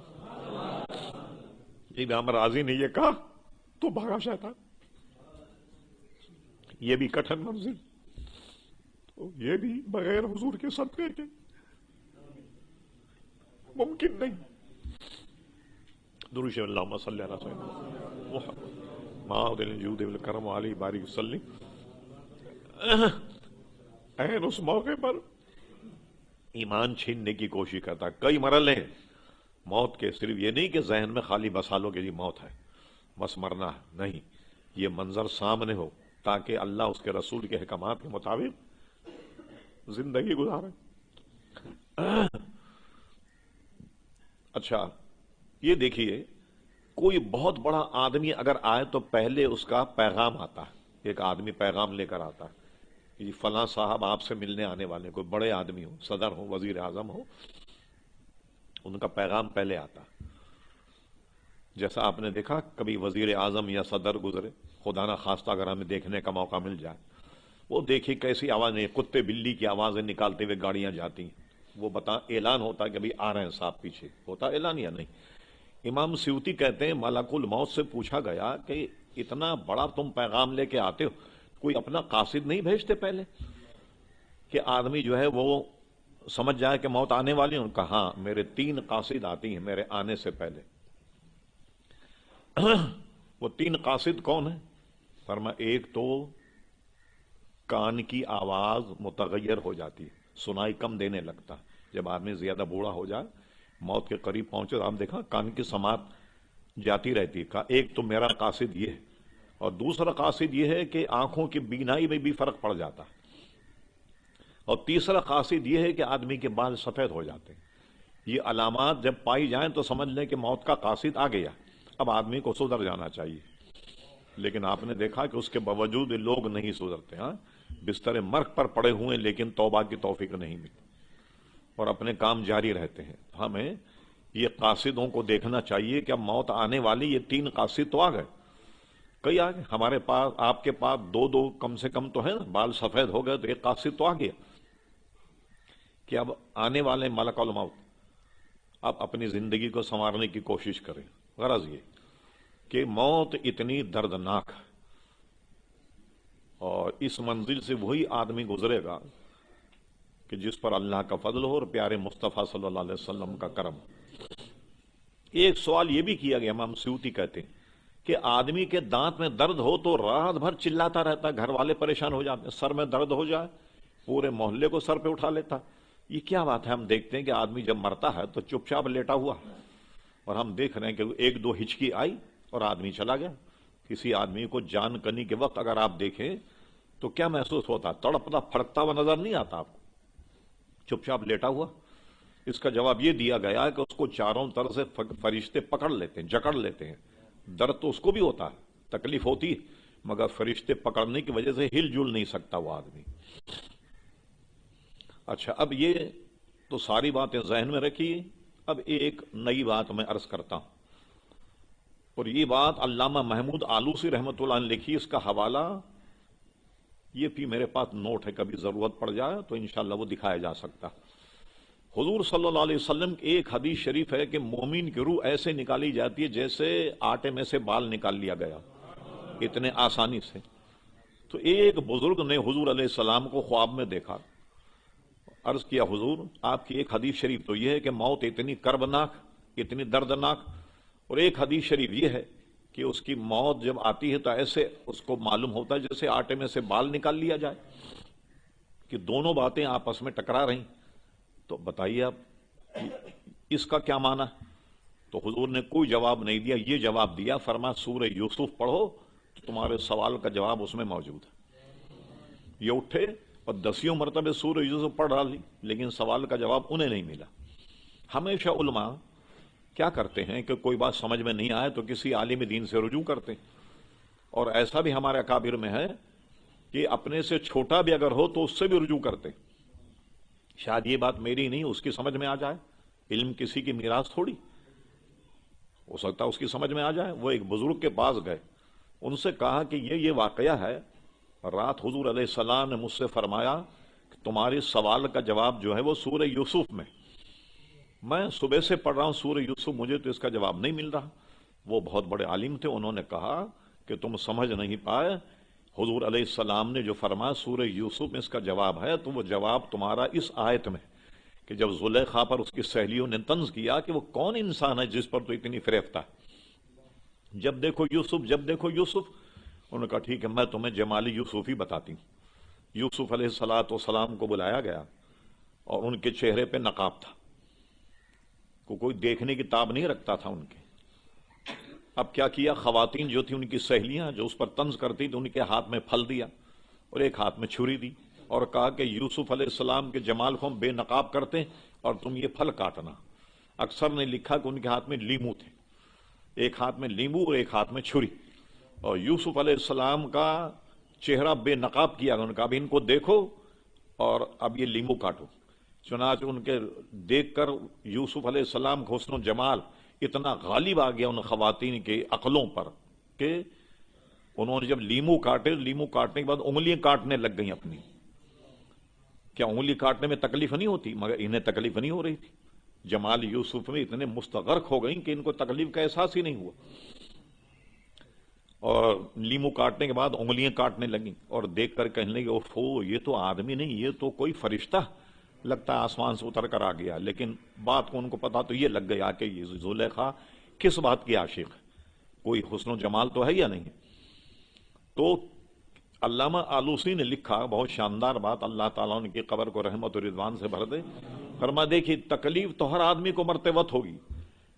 امام راضی نے یہ کہا تو بھاگا شیطان. یہ بھی کٹھن منزل. یہ بھی بغیر حضور کے صدقے کے ممکن نہیں. درود شریف اللہم صلی علی سیدنا محمد ماؤد الجود والکرم علی بارک وسلم. این اس موقع پر ایمان چھیننے کی کوشش کرتا. کئی مرحلے ہیں موت کے. صرف یہ نہیں کہ ذہن میں خالی بسالوں کے لیے موت ہے بس مرنا ہے. نہیں یہ منظر سامنے ہو تاکہ اللہ اس کے رسول کے احکامات کے مطابق زندگی گزارے. اچھا یہ دیکھیے کوئی بہت بڑا آدمی اگر آئے تو پہلے اس کا پیغام آتا ہے. ایک آدمی پیغام لے کر آتا ہے کہ فلاں صاحب آپ سے ملنے آنے والے. کوئی بڑے آدمی ہو صدر ہو وزیر اعظم ہو ان کا پیغام پہلے آتا. جیسا آپ نے دیکھا کبھی وزیر اعظم یا صدر گزرے خدا نہ خواستہ اگر ہمیں دیکھنے کا موقع مل جائے وہ دیکھیں کیسی آوازیں کتے بلی کی آوازیں نکالتے ہوئے گاڑیاں جاتی ہیں. وہ اعلان ہوتا ہے کہ ابھی آ رہے ہیں صاحب پیچھے. ہوتا اعلان یا نہیں. امام سیوطی کہتے ہیں ملک الموت سے پوچھا گیا کہ اتنا بڑا تم پیغام لے کے آتے ہو کوئی اپنا قاصد نہیں بھیجتے پہلے کہ آدمی جو ہے وہ سمجھ جائے کہ موت آنے والی. ان کا ہاں میرے 3 قاصد آتی ہیں میرے آنے سے پہلے. وہ 3 قاصد کون ہیں؟ فرما ایک تو کان کی آواز متغیر ہو جاتی ہے سنائی کم دینے لگتا. جب آدمی زیادہ بوڑھا ہو جائے موت کے قریب پہنچے تو آپ دیکھا کان کی سماعت جاتی رہتی ہے. ایک تو میرا قاصد یہ ہے اور دوسرا قاصد یہ ہے کہ آنکھوں کی بینائی میں بھی فرق پڑ جاتا ہے اور تیسرا قاصد یہ ہے کہ آدمی کے بال سفید ہو جاتے ہیں. یہ علامات جب پائی جائیں تو سمجھ لیں کہ موت کا قاصد آ گیا. اب آدمی کو سدھر جانا چاہیے لیکن آپ نے دیکھا کہ اس کے باوجود لوگ نہیں سدھرتے. ہاں بستر مرگ پر پڑے ہوئے لیکن توبہ کی توفیق نہیں ملتی اور اپنے کام جاری رہتے ہیں. ہمیں یہ قاصدوں کو دیکھنا چاہیے کہ اب موت آنے والی. یہ 3 قاصد تو آ گئے کئی آ گئے ہمارے پاس آپ کے پاس 2 کم سے کم تو ہے نا. بال سفید ہو گئے تو ایک قاصد تو آ گیا کہ اب آنے والے ملک الموت. اب اپنی زندگی کو سنوارنے کی کوشش کریں. غرض یہ کہ موت اتنی دردناک ہے اور اس منزل سے وہی آدمی گزرے گا کہ جس پر اللہ کا فضل ہو اور پیارے مصطفیٰ صلی اللہ علیہ وسلم کا کرم. ایک سوال یہ بھی کیا گیا امام سیوطی کہتے ہیں کہ آدمی کے دانت میں درد ہو تو رات بھر چلاتا رہتا. گھر والے پریشان ہو جاتے ہیں. سر میں درد ہو جائے پورے محلے کو سر پہ اٹھا لیتا. یہ کیا بات ہے؟ ہم دیکھتے ہیں کہ آدمی جب مرتا ہے تو چپ چاپ لیٹا ہوا اور ہم دیکھ رہے ہیں کہ ایک دو ہچکی آئی اور آدمی چلا گیا. کسی آدمی کو جان کنی کے وقت اگر آپ دیکھیں تو کیا محسوس ہوتا؟ تڑپتا پھڑکتا ہوا نظر نہیں آتا آپ کو؟ چپ چاپ لیٹا ہوا. اس کا جواب یہ دیا گیا ہے کہ اس کو چاروں طرف سے فرشتے پکڑ لیتے ہیں، جکڑ لیتے ہیں. درد تو اس کو بھی ہوتا ہے، تکلیف ہوتی ہے، مگر فرشتے پکڑنے کی وجہ سے ہل جل نہیں سکتا وہ آدمی. اچھا، اب یہ تو ساری باتیں ذہن میں رکھیے. اب ایک نئی بات میں عرض کرتا ہوں، اور یہ بات علامہ محمود آلوسی رحمۃ اللہ نے لکھی. اس کا حوالہ یہ بھی میرے پاس نوٹ ہے، کبھی ضرورت پڑ جائے تو انشاءاللہ وہ دکھایا جا سکتا. حضور صلی اللہ علیہ وسلم کی ایک حدیث شریف ہے کہ مومن کی روح ایسے نکالی جاتی ہے جیسے آٹے میں سے بال نکال لیا گیا، اتنے آسانی سے. تو ایک بزرگ نے حضور علیہ السلام کو خواب میں دیکھا. عرض کیا حضور، آپ کی ایک حدیث شریف تو یہ ہے کہ موت اتنی کربناک، اتنی دردناک، اور ایک حدیث شریف یہ ہے کہ اس کی موت جب آتی ہے تو ایسے اس کو معلوم ہوتا ہے جیسے آٹے میں سے بال نکال لیا جائے، کہ دونوں باتیں آپس میں ٹکرا رہی. تو بتائیے آپ اس کا کیا معنی؟ تو حضور نے کوئی جواب نہیں دیا. یہ جواب دیا، فرما سورہ یوسف پڑھو تو تمہارے سوال کا جواب اس میں موجود ہے. یہ اٹھے اور 10 مرتبہ سورہ یوسف پڑھ ڈالی، لیکن سوال کا جواب انہیں نہیں ملا. ہمیشہ علماء کیا کرتے ہیں کہ کوئی بات سمجھ میں نہیں آئے تو کسی عالم دین سے رجوع کرتے ہیں. اور ایسا بھی ہمارے اکابر میں ہے کہ اپنے سے چھوٹا بھی اگر ہو تو اس سے بھی رجوع کرتے. شاید یہ بات میری نہیں، اس کی سمجھ میں آ جائے. علم کسی کی میراث تھوڑی، ہو سکتا ہے اس کی سمجھ میں آ جائے. وہ ایک بزرگ کے پاس گئے، ان سے کہا کہ یہ واقعہ ہے، رات حضور علیہ السلام نے مجھ سے فرمایا کہ تمہارے سوال کا جواب جو ہے وہ سورہ یوسف میں صبح سے پڑھ رہا ہوں سورہ یوسف، مجھے تو اس کا جواب نہیں مل رہا. وہ بہت بڑے عالم تھے، انہوں نے کہا کہ تم سمجھ نہیں پائے. حضور علیہ السلام نے جو فرمایا سورہ یوسف میں اس کا جواب ہے، تو وہ جواب تمہارا اس آیت میں کہ جب زلیخا پر اس کی سہیلیوں نے طنز کیا کہ وہ کون انسان ہے جس پر تو اتنی فریفتہ ہے، جب دیکھو یوسف، جب دیکھو یوسف. انہوں نے کہا ٹھیک ہے، میں تمہیں جمال یوسف ہی بتاتی ہوں. یوسف علیہ السلام کو بلایا گیا اور ان کے چہرے پہ نقاب تھا، کوئی دیکھنے کی تاب نہیں رکھتا تھا ان کے. اب کیا کیا، خواتین جو تھی ان کی سہیلیاں جو اس پر طنز کرتی تھی، ان کے ہاتھ میں پھل دیا اور ایک ہاتھ میں چھری دی اور کہا کہ یوسف علیہ السلام کے جمال کو ہم بے نقاب کرتے ہیں اور تم یہ پھل کاٹنا. اکثر نے لکھا کہ ان کے ہاتھ میں لیمو تھے، ایک ہاتھ میں لیمو اور ایک ہاتھ میں چھری. اور یوسف علیہ السلام کا چہرہ بے نقاب کیا، انہوں نے کہا اب ان کو دیکھو اور اب یہ لیمو کاٹو. چنانچہ ان کے دیکھ کر یوسف علیہ السلام کا حسن و جمال اتنا غالب آ گیا ان خواتین کے عقلوں پر کہ انہوں نے جب لیمو کاٹے، لیمو کاٹنے کے بعد انگلیاں کاٹنے لگ گئیں اپنی. کیا انگلی کاٹنے میں تکلیف نہیں ہوتی؟ مگر انہیں تکلیف نہیں ہو رہی تھی. جمال یوسف میں اتنے مستغرق ہو گئیں کہ ان کو تکلیف کا احساس ہی نہیں ہوا. اور لیمو کاٹنے کے بعد انگلیاں کاٹنے لگیں اور دیکھ کر کہنے لگے اوفو، یہ تو آدمی نہیں، یہ تو کوئی فرشتہ لگتا ہے آسمان سے اتر کر آ گیا. لیکن بات کو ان کو پتا تو یہ لگ گیا کہ یہ زلیخا کس بات کی عاشق ہے، کوئی حسن و جمال تو ہے یا نہیں. تو علامہ آلوسی نے لکھا بہت شاندار بات، اللہ تعالیٰ ان کی قبر کو رحمت و رضوان سے بھر دے. فرما دیکھیے تکلیف تو ہر آدمی کو مرتے وقت ہوگی،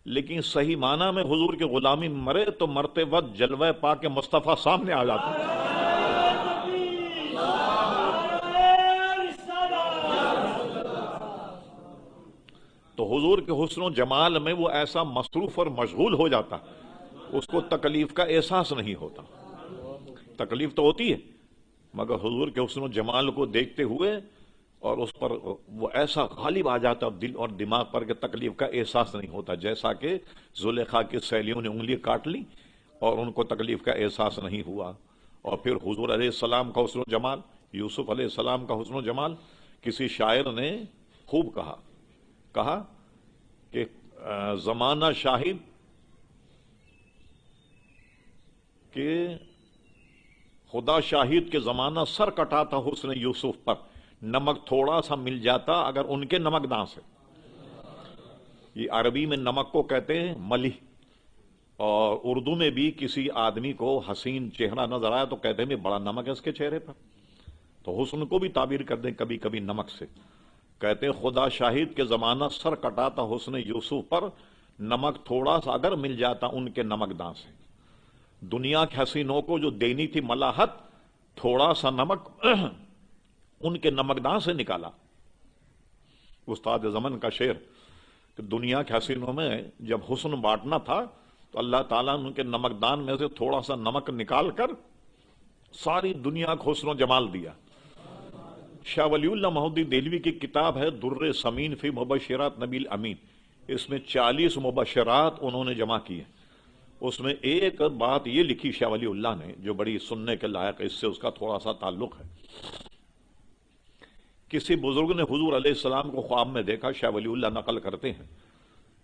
لیکن صحیح معنی میں حضور کی غلامی مرے تو مرتے وقت جلوہ پاک مصطفیٰ سامنے آ جاتا ہے. تو حضور کے حسن و جمال میں وہ ایسا مصروف اور مشغول ہو جاتا، اس کو تکلیف کا احساس نہیں ہوتا. تکلیف تو ہوتی ہے مگر حضور کے حسن و جمال کو دیکھتے ہوئے اور اس پر وہ ایسا غالب آ جاتا دل اور دماغ پر کہ تکلیف کا احساس نہیں ہوتا. جیسا کہ زلیخا کی سہیلیوں نے انگلی کاٹ لی اور ان کو تکلیف کا احساس نہیں ہوا. اور پھر حضور علیہ السلام کا حسن و جمال، یوسف علیہ السلام کا حسن و جمال، کسی شاعر نے خوب کہا کہ زمانہ شاہد کہ خدا شاہد کے زمانہ سر کٹا تھا حسن یوسف پر، نمک تھوڑا سا مل جاتا اگر ان کے نمکداں سے. یہ عربی میں نمک کو کہتے ہیں ملح، اور اردو میں بھی کسی آدمی کو حسین چہرہ نظر آیا تو کہتے ہیں بڑا نمک ہے اس کے چہرے پر. تو حسن کو بھی تعبیر کر دیں کبھی کبھی نمک سے. کہتے ہیں خدا شاہد کے زمانہ سر کٹا تھا حسن یوسف پر، نمک تھوڑا سا اگر مل جاتا ان کے نمکدان سے، دنیا کے حسینوں کو جو دینی تھی ملاحت، تھوڑا سا نمک ان کے نمکدان سے نکالا۔ استاد زمن کا شعر کہ دنیا کے حسینوں میں جب حسن بانٹنا تھا تو اللہ تعالیٰ نے ان کے نمکدان میں سے تھوڑا سا نمک نکال کر ساری دنیا کو حسن و جمال دیا۔ شاہ ولی اللہ مہدی دہلوی کی کتاب ہے در ثمین فی مبشرات نبی الامین، اس میں 40 مبشرات انہوں نے جمع کی ہیں۔ اس میں ایک بات یہ لکھی شاہ ولی اللہ نے جو بڑی سننے کے لائق ہے، اس سے اس کا تھوڑا سا تعلق ہے۔ کسی بزرگ نے حضور علیہ السلام کو خواب میں دیکھا، شاہ ولی اللہ نقل کرتے ہیں،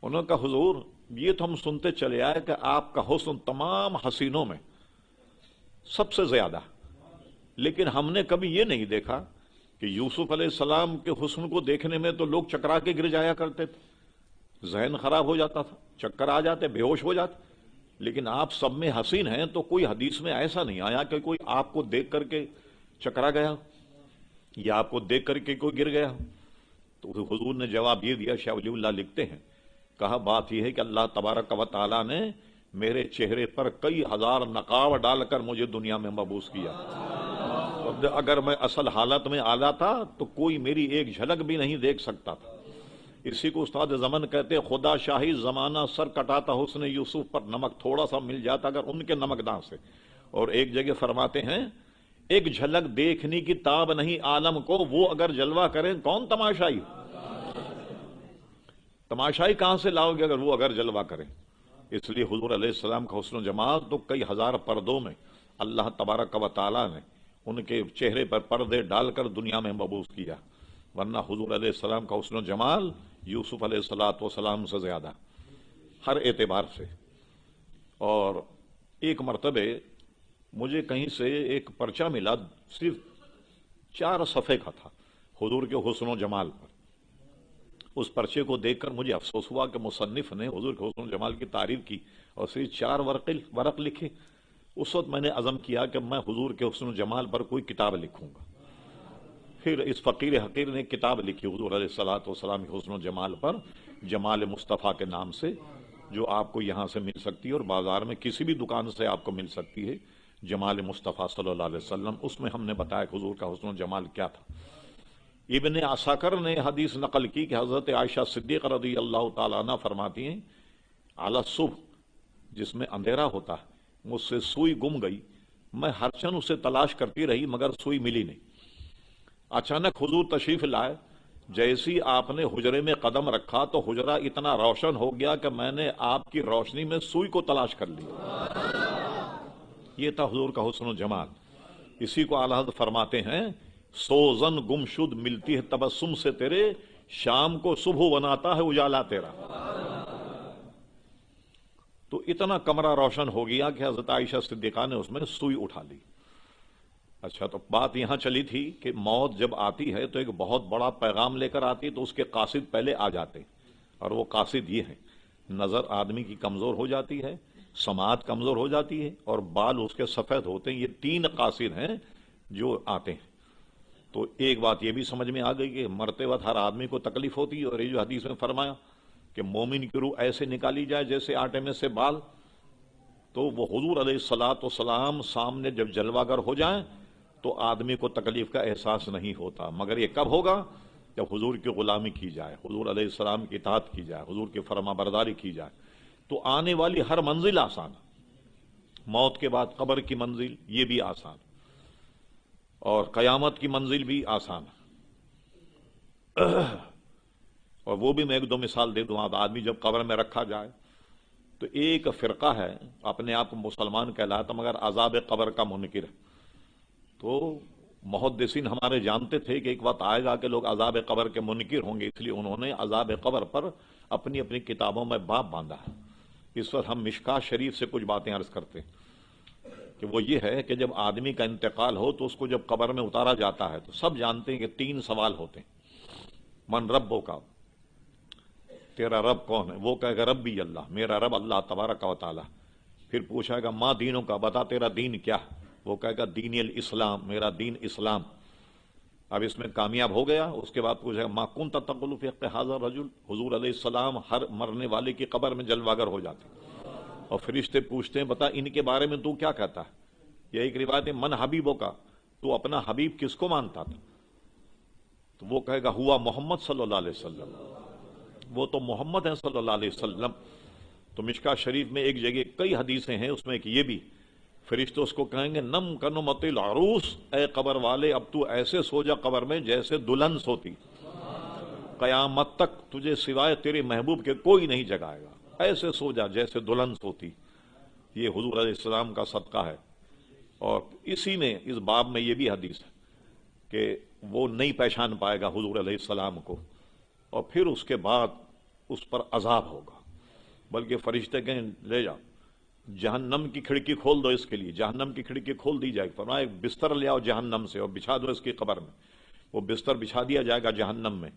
انہوں نے کہا حضور یہ تو ہم سنتے چلے آئے کہ آپ کا حسن تمام حسینوں میں سب سے زیادہ، لیکن ہم نے کبھی یہ نہیں دیکھا کہ یوسف علیہ السلام کے حسن کو دیکھنے میں تو لوگ چکرا کے گر جایا کرتے تھے، ذہن خراب ہو جاتا تھا، چکر آ جاتے، بے ہوش ہو جاتے، لیکن آپ سب میں حسین ہیں، تو کوئی حدیث میں ایسا نہیں آیا کہ کوئی آپ کو دیکھ کر کے چکرا گیا یا آپ کو دیکھ کر کے کوئی گر گیا۔ تو حضور نے جواب یہ دیا، شاہ ولی اللہ لکھتے ہیں، کہا بات یہ ہے کہ اللہ تبارک و تعالیٰ نے میرے چہرے پر کئی ہزار نقاب ڈال کر مجھے دنیا میں مبعوث کیا، اگر میں اصل حالت میں آلا تھا تو کوئی میری ایک جھلک بھی نہیں دیکھ سکتا تھا۔ اسی کو استاد زمن کہتے خدا شاہی زمانہ سر کٹاتا حسن یوسف پر نمک تھوڑا سا مل جاتا اگر ان کے نمکدان سے۔ اور ایک جگہ فرماتے ہیں ایک جھلک دیکھنے کی تاب نہیں عالم کو، وہ اگر جلوہ کریں کون تماشائی؟ تماشائی کہاں سے لاؤ گے اگر وہ اگر جلوہ کریں؟ اس لیے حضور علیہ السلام کا حسن و جمال تو کئی ہزار پردوں میں اللہ تبارک و تعالیٰ نے ان کے چہرے پر پردے ڈال کر دنیا میں مبعوث کیا، ورنہ حضور علیہ السلام کا حسن و جمال یوسف علیہ السلام سے زیادہ ہر اعتبار سے۔ اور ایک مرتبہ مجھے کہیں سے ایک پرچہ ملا، صرف 4 صفحے کا تھا حضور کے حسن و جمال پر۔ اس پرچے کو دیکھ کر مجھے افسوس ہوا کہ مصنف نے حضور کے حسن و جمال کی تعریف کی اور صرف 4 ورق لکھے۔ اس وقت میں نے عزم کیا کہ میں حضور کے حسن و جمال پر کوئی کتاب لکھوں گا۔ پھر اس فقیر حقیر نے کتاب لکھی حضور علیہ السلام کے حسن و جمال پر، جمال مصطفیٰ کے نام سے، جو آپ کو یہاں سے مل سکتی ہے اور بازار میں کسی بھی دکان سے آپ کو مل سکتی ہے، جمال مصطفیٰ صلی اللہ علیہ وسلم۔ اس میں ہم نے بتایا کہ حضور کا حسن و جمال کیا تھا۔ ابن عساکر نے حدیث نقل کی کہ حضرت عائشہ صدیقہ رضی اللہ تعالیٰ عنہ فرماتی ہیں اعلی صبح جس میں اندھیرا ہوتا ہے مجھ سے سوئی گم گئی، میں ہر چن اسے تلاش کرتی رہی مگر سوئی ملی نہیں۔ اچانک حضور تشریف لائے، جیسی آپ نے حجرے میں قدم رکھا تو حجرہ اتنا روشن ہو گیا کہ میں نے آپ کی روشنی میں سوئی کو تلاش کر لیا۔ یہ تھا حضور کا حسن و جمال۔ اسی کو اعلیٰ حضرت فرماتے ہیں سوزن گم شد ملتی ہے تبسم سے تیرے، شام کو صبح بناتا ہے اجالا تیرا۔ تو اتنا کمرہ روشن ہو گیا کہ حضرت عائشہ صدیقہ نے اس میں سوئی اٹھا لی۔ اچھا، تو بات یہاں چلی تھی کہ موت جب آتی ہے تو ایک بہت بڑا پیغام لے کر آتی ہے، تو اس کے قاصد پہلے آ جاتے، اور وہ قاصد یہ ہے نظر آدمی کی کمزور ہو جاتی ہے، سماعت کمزور ہو جاتی ہے، اور بال اس کے سفید ہوتے ہیں۔ یہ 3 قاصد ہیں جو آتے ہیں۔ تو ایک بات یہ بھی سمجھ میں آ گئی کہ مرتے وقت ہر آدمی کو تکلیف ہوتی ہے، اور یہ جو حدیث میں فرمایا کہ مومن کی روح ایسے نکالی جائے جیسے آٹے میں سے بال، تو وہ حضور علیہ السلام سامنے جب جلوہ گر ہو جائیں تو آدمی کو تکلیف کا احساس نہیں ہوتا، مگر یہ کب ہوگا؟ جب حضور کی غلامی کی جائے، حضور علیہ السلام کی اطاعت کی جائے، حضور کی فرما برداری کی جائے، تو آنے والی ہر منزل آسان، موت کے بعد قبر کی منزل یہ بھی آسان، اور قیامت کی منزل بھی آسان۔ اور وہ بھی میں 1-2 مثال دے دوں۔ آدمی جب قبر میں رکھا جائے تو ایک فرقہ ہے اپنے آپ کو مسلمان کہلاتا مگر عذاب قبر کا منکر ہے۔ تو محدثین ہمارے جانتے تھے کہ ایک وقت آئے گا کہ لوگ عذاب قبر کے منکر ہوں گے، اس لیے انہوں نے عذاب قبر پر اپنی اپنی کتابوں میں باب باندھا ہے۔ اس وقت ہم مشکاۃ شریف سے کچھ باتیں عرض کرتے ہیں کہ وہ یہ ہے کہ جب آدمی کا انتقال ہو تو اس کو جب قبر میں اتارا جاتا ہے تو سب جانتے ہیں کہ 3 سوال ہوتے ہیں۔ من ربو کا، تیرا رب کون ہے؟ وہ کہے گا ربی اللہ، میرا رب اللہ تبارک و تعالی۔ پھر پوچھا گا ماں دینوں کا، بتا تیرا دین کیا ہے؟ وہ کہے گا دین الاسلام، میرا دین اسلام۔ اب اس میں کامیاب ہو گیا، اس کے بعد پوچھے گا ما کنت تقول فی حق ھذا الرجل، حضور علیہ السلام ہر مرنے والے کی قبر میں جلوگر ہو جاتے، اور فرشتے پوچھتے ہیں بتا ان کے بارے میں تو کیا کہتا ہے؟ یہ ایک روایت ہے من حبیبوں کا، تو اپنا حبیب کس کو مانتا تھا؟ تو وہ کہے گا ہوا محمد صلی اللہ علیہ وسلم، وہ تو محمد ہیں صلی اللہ علیہ وسلم۔ تو مشکاۃ شریف میں ایک جگہ کئی حدیثیں ہیں، اس میں کہ یہ بھی فرشتے اس کو کہیں گے نم کنمت العروس، اے قبر والے اب تو ایسے سو جا قبر میں جیسے دلہن سوتی، قیامت تک تجھے سوائے تیرے محبوب کے کوئی نہیں جگائے گا، ایسے سو جا جیسے دلہن سوتی۔ یہ حضور علیہ السلام کا صدقہ ہے۔ اور اسی میں اس باب میں یہ بھی حدیث ہے کہ وہ نہیں پہچان پائے گا حضور علیہ السلام کو، اور پھر اس کے بعد اس پر عذاب ہوگا، بلکہ فرشتے کہیں لے جاؤ جہنم کی کھڑکی کھول دو، اس کے لیے جہنم کی کھڑکی کھول دی جائے گی، فرمایا ایک بستر لے آؤ جہنم سے اور بچھا دو اس کی قبر میں، وہ بستر بچھا دیا جائے گا جہنم میں،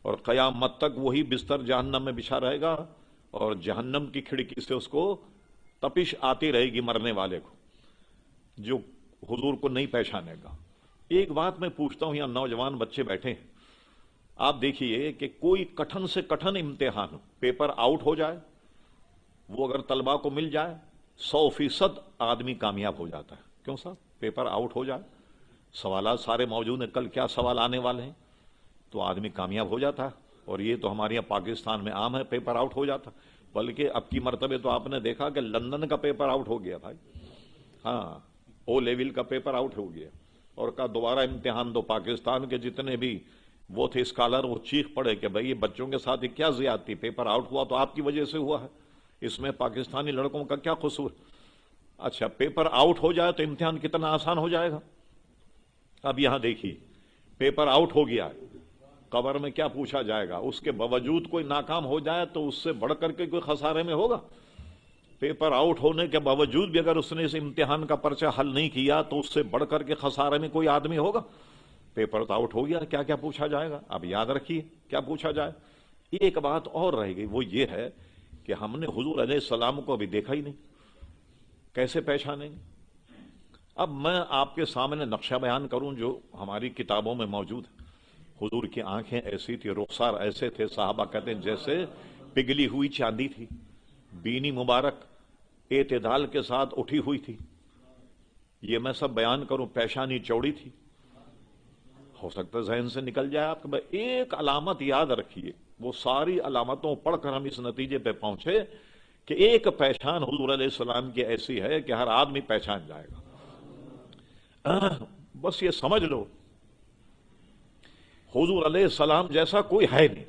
اور قیامت تک وہی بستر جہنم میں بچھا رہے گا، اور جہنم کی کھڑکی سے اس کو تپش آتی رہے گی مرنے والے کو، جو حضور کو نہیں پہچانے گا۔ ایک بات میں پوچھتا ہوں، یہاں نوجوان بچے بیٹھے ہیں، آپ دیکھیے کہ کوئی کٹھن سے کٹھن امتحان پیپر آؤٹ ہو جائے، وہ اگر طلبہ کو مل جائے 100% آدمی کامیاب ہو جاتا ہے۔ کیوں صاحب؟ پیپر آؤٹ ہو جائے، سوالات سارے موجود ہیں، کل کیا سوال آنے والے ہیں، تو آدمی کامیاب ہو جاتا ہے۔ اور یہ تو ہمارے یہاں پاکستان میں عام ہے، پیپر آؤٹ ہو جاتا، بلکہ اب کی مرتبہ تو آپ نے دیکھا کہ لندن کا پیپر آؤٹ ہو گیا بھائی، ہاں او لیول کا پیپر آؤٹ ہو گیا، اور کا دوبارہ امتحان دو۔ پاکستان کے جتنے بھی وہ تھے اسکالر، وہ چیخ پڑے کہ بھائی یہ بچوں کے ساتھ یہ کیا زیادتی، پیپر آؤٹ ہوا تو آپ کی وجہ سے ہوا ہے، اس میں پاکستانی لڑکوں کا کیا قصور؟ اچھا پیپر آؤٹ ہو جائے تو امتحان کتنا آسان ہو جائے گا۔ اب یہاں دیکھیے پیپر آؤٹ ہو گیا ہے، قبر میں کیا پوچھا جائے گا، اس کے باوجود کوئی ناکام ہو جائے تو اس سے بڑھ کر کے کوئی خسارے میں ہوگا؟ پیپر آؤٹ ہونے کے باوجود بھی اگر اس نے اس امتحان کا پرچہ حل نہیں کیا تو اس سے بڑھ کر کے خسارے میں کوئی آدمی ہوگا؟ پیپر تو آؤٹ ہو گیا، کیا کیا پوچھا جائے گا؟ اب یاد رکھیے کیا پوچھا جائے۔ ایک بات اور رہ گئی، وہ یہ ہے کہ ہم نے حضور علیہ السلام کو ابھی دیکھا ہی نہیں، کیسے پہچانیں گے؟ اب میں آپ کے سامنے نقشہ بیان کروں جو ہماری کتابوں میں موجود ہے۔ حضور کی آنکھیں ایسی تھی، رخسار ایسے تھے، صحابہ کہتے ہیں جیسے پگھلی ہوئی چاندی تھی، بینی مبارک اعتدال کے ساتھ اٹھی ہوئی تھی۔ یہ میں سب بیان کروں، پیشانی چوڑی تھی، ہو سکتا ہے ذہن سے نکل جائے آپ کو۔ ایک علامت یاد رکھیے، وہ ساری علامتوں پڑھ کر ہم اس نتیجے پہ پہنچے کہ ایک پہچان حضور علیہ السلام کی ایسی ہے کہ ہر آدمی پہچان جائے گا۔ بس یہ سمجھ لو حضور علیہ السلام جیسا کوئی ہے نہیں،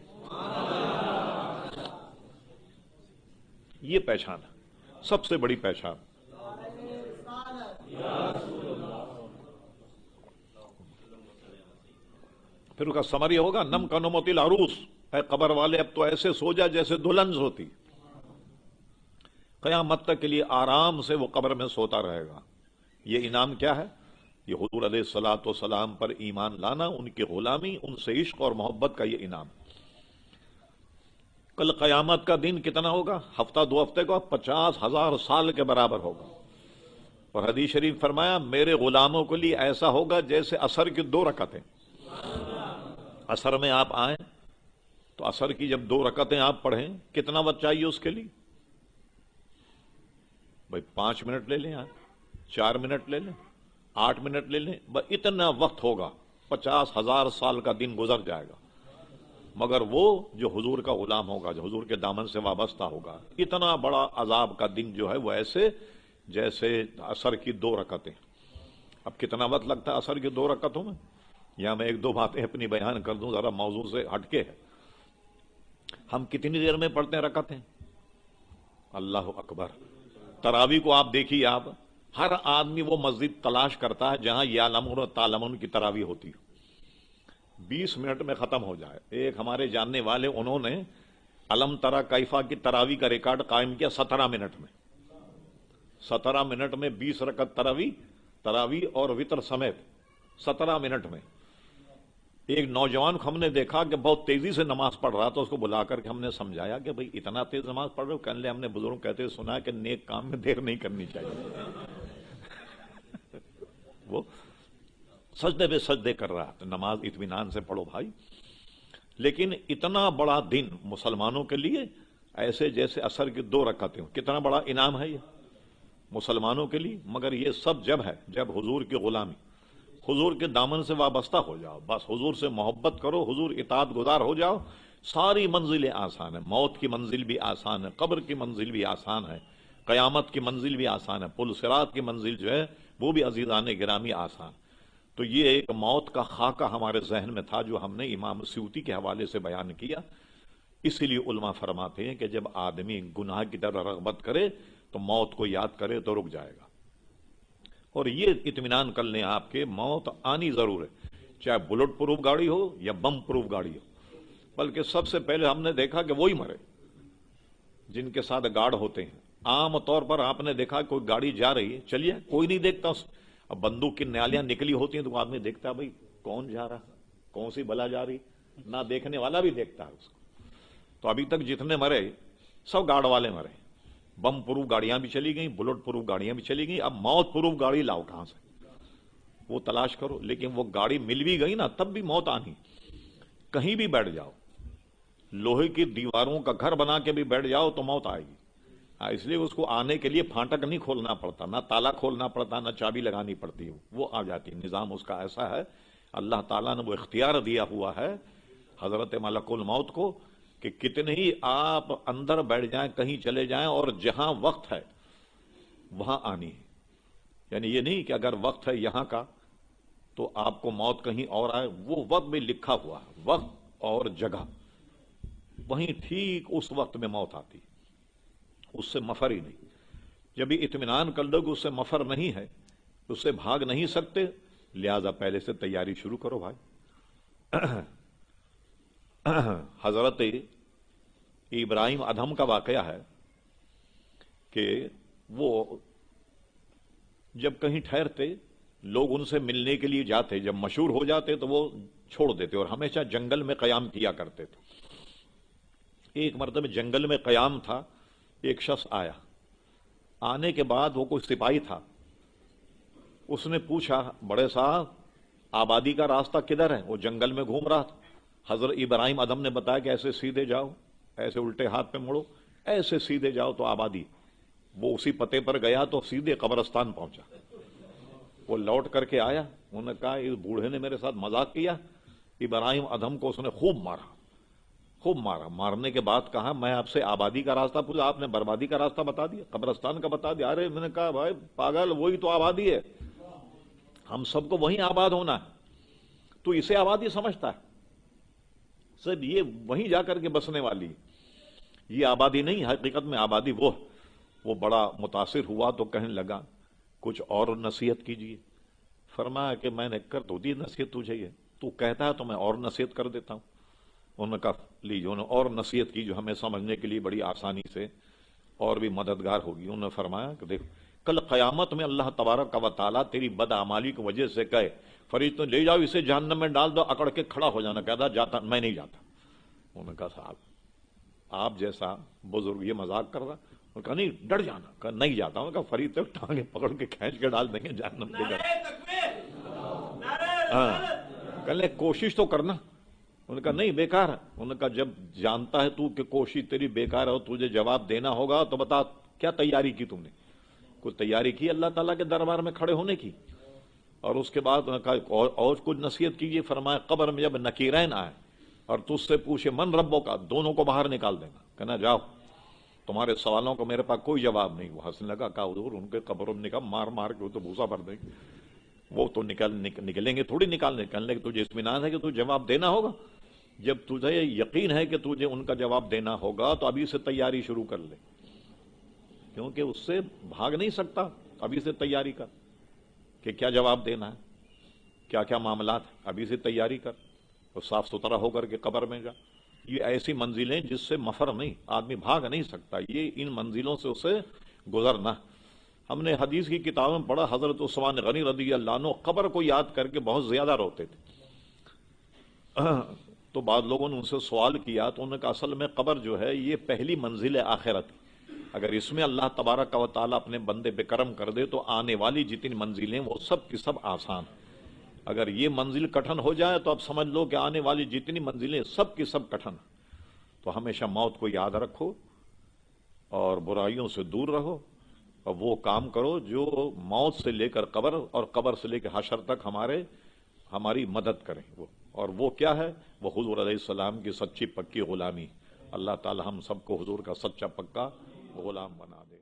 یہ پہچان ہے سب سے بڑی پہچان۔ پھر اس کا سمری ہوگا نم کنمت العروس، اے قبر والے اب تو ایسے سو جا جیسے دلہن سوتی، قیامت تک کے لیے آرام سے وہ قبر میں سوتا رہے گا۔ یہ انعام کیا ہے؟ یہ حضور علیہ الصلوۃ والسلام پر ایمان لانا، ان کی غلامی، ان سے عشق اور محبت کا یہ انعام۔ کل قیامت کا دن کتنا ہوگا؟ ہفتہ دو ہفتے کا 50,000 سال کے برابر ہوگا۔ اور حدیث شریف فرمایا میرے غلاموں کے لیے ایسا ہوگا جیسے عصر کی 2 رکعتیں۔ عصر میں آپ آئیں تو عصر کی جب 2 رکعتیں آپ پڑھیں، کتنا وقت چاہیے اس کے لیے؟ بھائی 5 منٹ لے لیں، 4 منٹ لے لیں، 8 منٹ لے لیں، بس اتنا وقت ہوگا، 50,000 سال کا دن گزر جائے گا۔ مگر وہ جو حضور کا غلام ہوگا، جو حضور کے دامن سے وابستہ ہوگا، اتنا بڑا عذاب کا دن جو ہے وہ ایسے جیسے عصر کی 2 رکعتیں۔ اب کتنا وقت لگتا ہے عصر کی 2 رکعتوں میں؟ یہاں میں 1-2 باتیں اپنی بیان کر دوں، ذرا موضوع سے ہٹ کے ہے۔ ہم کتنی دیر میں پڑھتے ہیں رکعتیں؟ اللہ اکبر! تراویح کو آپ دیکھیے، آپ ہر آدمی وہ مسجد تلاش کرتا ہے جہاں یعلمون و تعلمون کی تراویح ہوتی ہے، 20 منٹ میں ختم ہو جائے۔ ایک ہمارے جاننے والے انہوں نے علم ترا کیفا کی تراویح کا ریکارڈ قائم کیا 17 منٹ میں۔ 17 منٹ میں 20 رکعت تراویح اور وطر سمیت 17 منٹ میں۔ ایک نوجوان کو ہم نے دیکھا کہ بہت تیزی سے نماز پڑھ رہا تھا، اس کو بلا کر کے ہم نے سمجھایا کہ بھئی اتنا تیز نماز پڑھ رہے ہو؟ کہنے لے ہم نے بزرگ کہتے سنا کہ نیک کام میں دیر نہیں کرنی چاہیے۔ وہ سجدے پہ سجدے کر رہا ہے. نماز اطمینان سے پڑھو بھائی. لیکن اتنا بڑا دن مسلمانوں کے لیے ایسے جیسے عصر کی 2 رکعتیں ہوں. کتنا بڑا انعام ہے یہ مسلمانوں کے لیے. مگر یہ سب جب ہے جب حضور کی غلامی، حضور کے دامن سے وابستہ ہو جاؤ، بس حضور سے محبت کرو، حضور اطاعت گزار ہو جاؤ. ساری منزلیں آسان ہیں. موت کی منزل بھی آسان ہے، قبر کی منزل بھی آسان ہے، قیامت کی منزل بھی آسان ہے، پل صراط کی منزل جو ہے وہ بھی عزیزان گرامی آسان. تو یہ ایک موت کا خاکہ ہمارے ذہن میں تھا جو ہم نے امام سیوطی کے حوالے سے بیان کیا. اسی لیے علماء فرماتے ہیں کہ جب آدمی گناہ کی طرف رغبت کرے تو موت کو یاد کرے تو رک جائے گا. اور یہ اطمینان کر لیں آپ کے موت آنی ضرور ہے، چاہے بلٹ پروف گاڑی ہو یا بم پروف گاڑی ہو. بلکہ سب سے پہلے ہم نے دیکھا کہ وہی مرے جن کے ساتھ گارڈ ہوتے ہیں. عام طور پر آپ نے دیکھا کوئی گاڑی جا رہی ہے، چلیے کوئی نہیں دیکھتا. اب بندوق کی نیالیاں نکلی ہوتی ہیں تو آدمی دیکھتا ہے بھائی کون جا رہا، کون سی بلا جا رہی، نہ دیکھنے والا بھی دیکھتا ہے اس کو. تو ابھی تک جتنے مرے سب گارڈ والے مرے. بم پروف گاڑیاں بھی چلی گئیں، بلٹ پروف گاڑیاں بھی چلی گئیں. اب موت پروف گاڑی لاؤ کہاں سے، وہ تلاش کرو. لیکن وہ گاڑی مل بھی گئی نا تب بھی موت آنی. کہیں بھی بیٹھ جاؤ، لوہے کی دیواروں کا گھر بنا کے بھی بیٹھ جاؤ تو موت آئے گی. اس لیے اس کو آنے کے لیے پھانٹک نہیں کھولنا پڑتا، نہ تالا کھولنا پڑتا، نہ چابی لگانی پڑتی، وہ آ جاتی. نظام اس کا ایسا ہے، اللہ تعالیٰ نے وہ اختیار دیا ہوا ہے حضرت ملک الموت کو کہ کتنے ہی آپ اندر بیٹھ جائیں، کہیں چلے جائیں، اور جہاں وقت ہے وہاں آنی ہے. یعنی یہ نہیں کہ اگر وقت ہے یہاں کا تو آپ کو موت کہیں اور آئے. وہ وقت بھی لکھا ہوا ہے، وقت اور جگہ، وہیں ٹھیک اس وقت میں موت آتی، اس سے مفر ہی نہیں. جب یہ اطمینان کر لو کہ اس سے مفر نہیں ہے، اس سے بھاگ نہیں سکتے، لہذا پہلے سے تیاری شروع کرو بھائی. حضرت ابراہیم ادھم کا واقعہ ہے کہ وہ جب کہیں ٹھہرتے لوگ ان سے ملنے کے لیے جاتے، جب مشہور ہو جاتے تو وہ چھوڑ دیتے اور ہمیشہ جنگل میں قیام کیا کرتے تھے. ایک مرتبہ جنگل میں قیام تھا، ایک شخص آیا. آنے کے بعد وہ کوئی سپاہی تھا. اس نے پوچھا بڑے صاحب آبادی کا راستہ کدھر ہے؟ وہ جنگل میں گھوم رہا تھا. حضرت ابراہیم ادم نے بتایا کہ ایسے سیدھے جاؤ، ایسے الٹے ہاتھ پہ مڑو، ایسے سیدھے جاؤ تو آبادی. وہ اسی پتے پر گیا تو سیدھے قبرستان پہنچا. وہ لوٹ کر کے آیا، انہوں نے کہا اس بوڑھے نے میرے ساتھ مذاق کیا. ابراہیم ادم کو اس نے خوب مارا، خوب مارا. مارنے کے بعد کہا میں آپ سے آبادی کا راستہ پوچھا، آپ نے بربادی کا راستہ بتا دیا، قبرستان کا بتا دیا. ارے میں نے کہا بھائی پاگل، وہی تو آبادی ہے، ہم سب کو وہیں آباد ہونا ہے، تو اسے آبادی سمجھتا ہے. سب یہ وہیں جا کر کے بسنے والی، یہ آبادی نہیں. حقیقت میں آبادی وہ بڑا متاثر ہوا تو کہنے لگا کچھ اور نصیحت کیجیے. فرمایا کہ میں نے کر تو دی نصیحت تجھے، یہ تو کہتا ہے تو میں اور نصیحت کر دیتا ہوں. انہوں نے کہا لیجیے. انہوں نے اور نصیحت کی جو ہمیں سمجھنے کے لیے بڑی آسانی سے اور بھی مددگار ہوگی. انہوں نے فرمایا کہ دیکھ کل قیامت میں اللہ تبارک و تعالیٰ تیری بدعمالی کی وجہ سے کہے فرید تو لے جاؤ اسے جہنم میں ڈال دو، اکڑ کے کھڑا ہو جانا. کہتا جاتا میں نہیں جاتا. انہوں نے کہا صاحب آپ جیسا بزرگ یہ مذاق کر رہا. انہوں نے کہا نہیں ڈر جانا. کہا نہیں جاتا. انہوں نے کہا فرید تو ٹانگیں پکڑ کے کھینچ کے ڈال دیں گے جہنم کے اندر. ہاں کہنے کوشش تو کرنا. انہوں نے کہا نہیں بیکار ہے. انہوں نے کہا جب جانتا ہے تو کہ کوشش تیری بیکار ہے اور تجھے جواب دینا ہوگا تو بتا کیا تیاری کی تم نے؟ کوئی تیاری کی اللہ تعالیٰ کے دربار میں کھڑے ہونے کی؟ اور اس کے بعد انہوں نے کہا اور کچھ نصیحت کیجیے. فرمایا قبر میں جب نکیرین آئے اور تجھ سے پوچھے من ربوں کا، دونوں کو باہر نکال دینا. کہنا جاؤ تمہارے سوالوں کو میرے پاس کوئی جواب نہیں. وہ ہنسنے لگا. کہا حضور ان کے قبروں میں نکال مار مار کے وہ تو بھوسا بھر دیں گے، وہ تو نکلیں گے تھوڑی نکالنے. کہنے لگے تجھے اطمینان ہے کہ تجھے جواب دینا ہوگا؟ جب تجھے یقین ہے کہ تجھے ان کا جواب دینا ہوگا تو ابھی سے تیاری شروع کر لے، کیونکہ اس سے بھاگ نہیں سکتا. ابھی سے تیاری کر کہ کیا جواب دینا ہے، کیا کیا معاملات ہیں. ابھی سے تیاری کر اور صاف ستھرا ہو کر کے قبر میں جا. یہ ایسی منزلیں جس سے مفر نہیں، آدمی بھاگ نہیں سکتا. یہ ان منزلوں سے اسے گزرنا. ہم نے حدیث کی کتابوں میں پڑھا حضرت عثمان غنی رضی اللہ عنہ قبر کو یاد کر کے بہت زیادہ روتے تھے. تو بعض لوگوں نے ان سے سوال کیا تو انہوں نے کہا اصل میں قبر جو ہے یہ پہلی منزل ہے آخرت. اگر اس میں اللہ تبارک و تعالیٰ اپنے بندے پہ کرم کر دے تو آنے والی جتنی منزلیں وہ سب کی سب آسان. اگر یہ منزل کٹھن ہو جائے تو اب سمجھ لو کہ آنے والی جتنی منزلیں سب کی سب کٹھن. تو ہمیشہ موت کو یاد رکھو اور برائیوں سے دور رہو اور وہ کام کرو جو موت سے لے کر قبر اور قبر سے لے کر حشر تک ہماری مدد کریں. وہ کیا ہے؟ وہ حضور علیہ السلام کی سچی پکی غلامی. اللہ تعالی ہم سب کو حضور کا سچا پکا غلام بنا دے.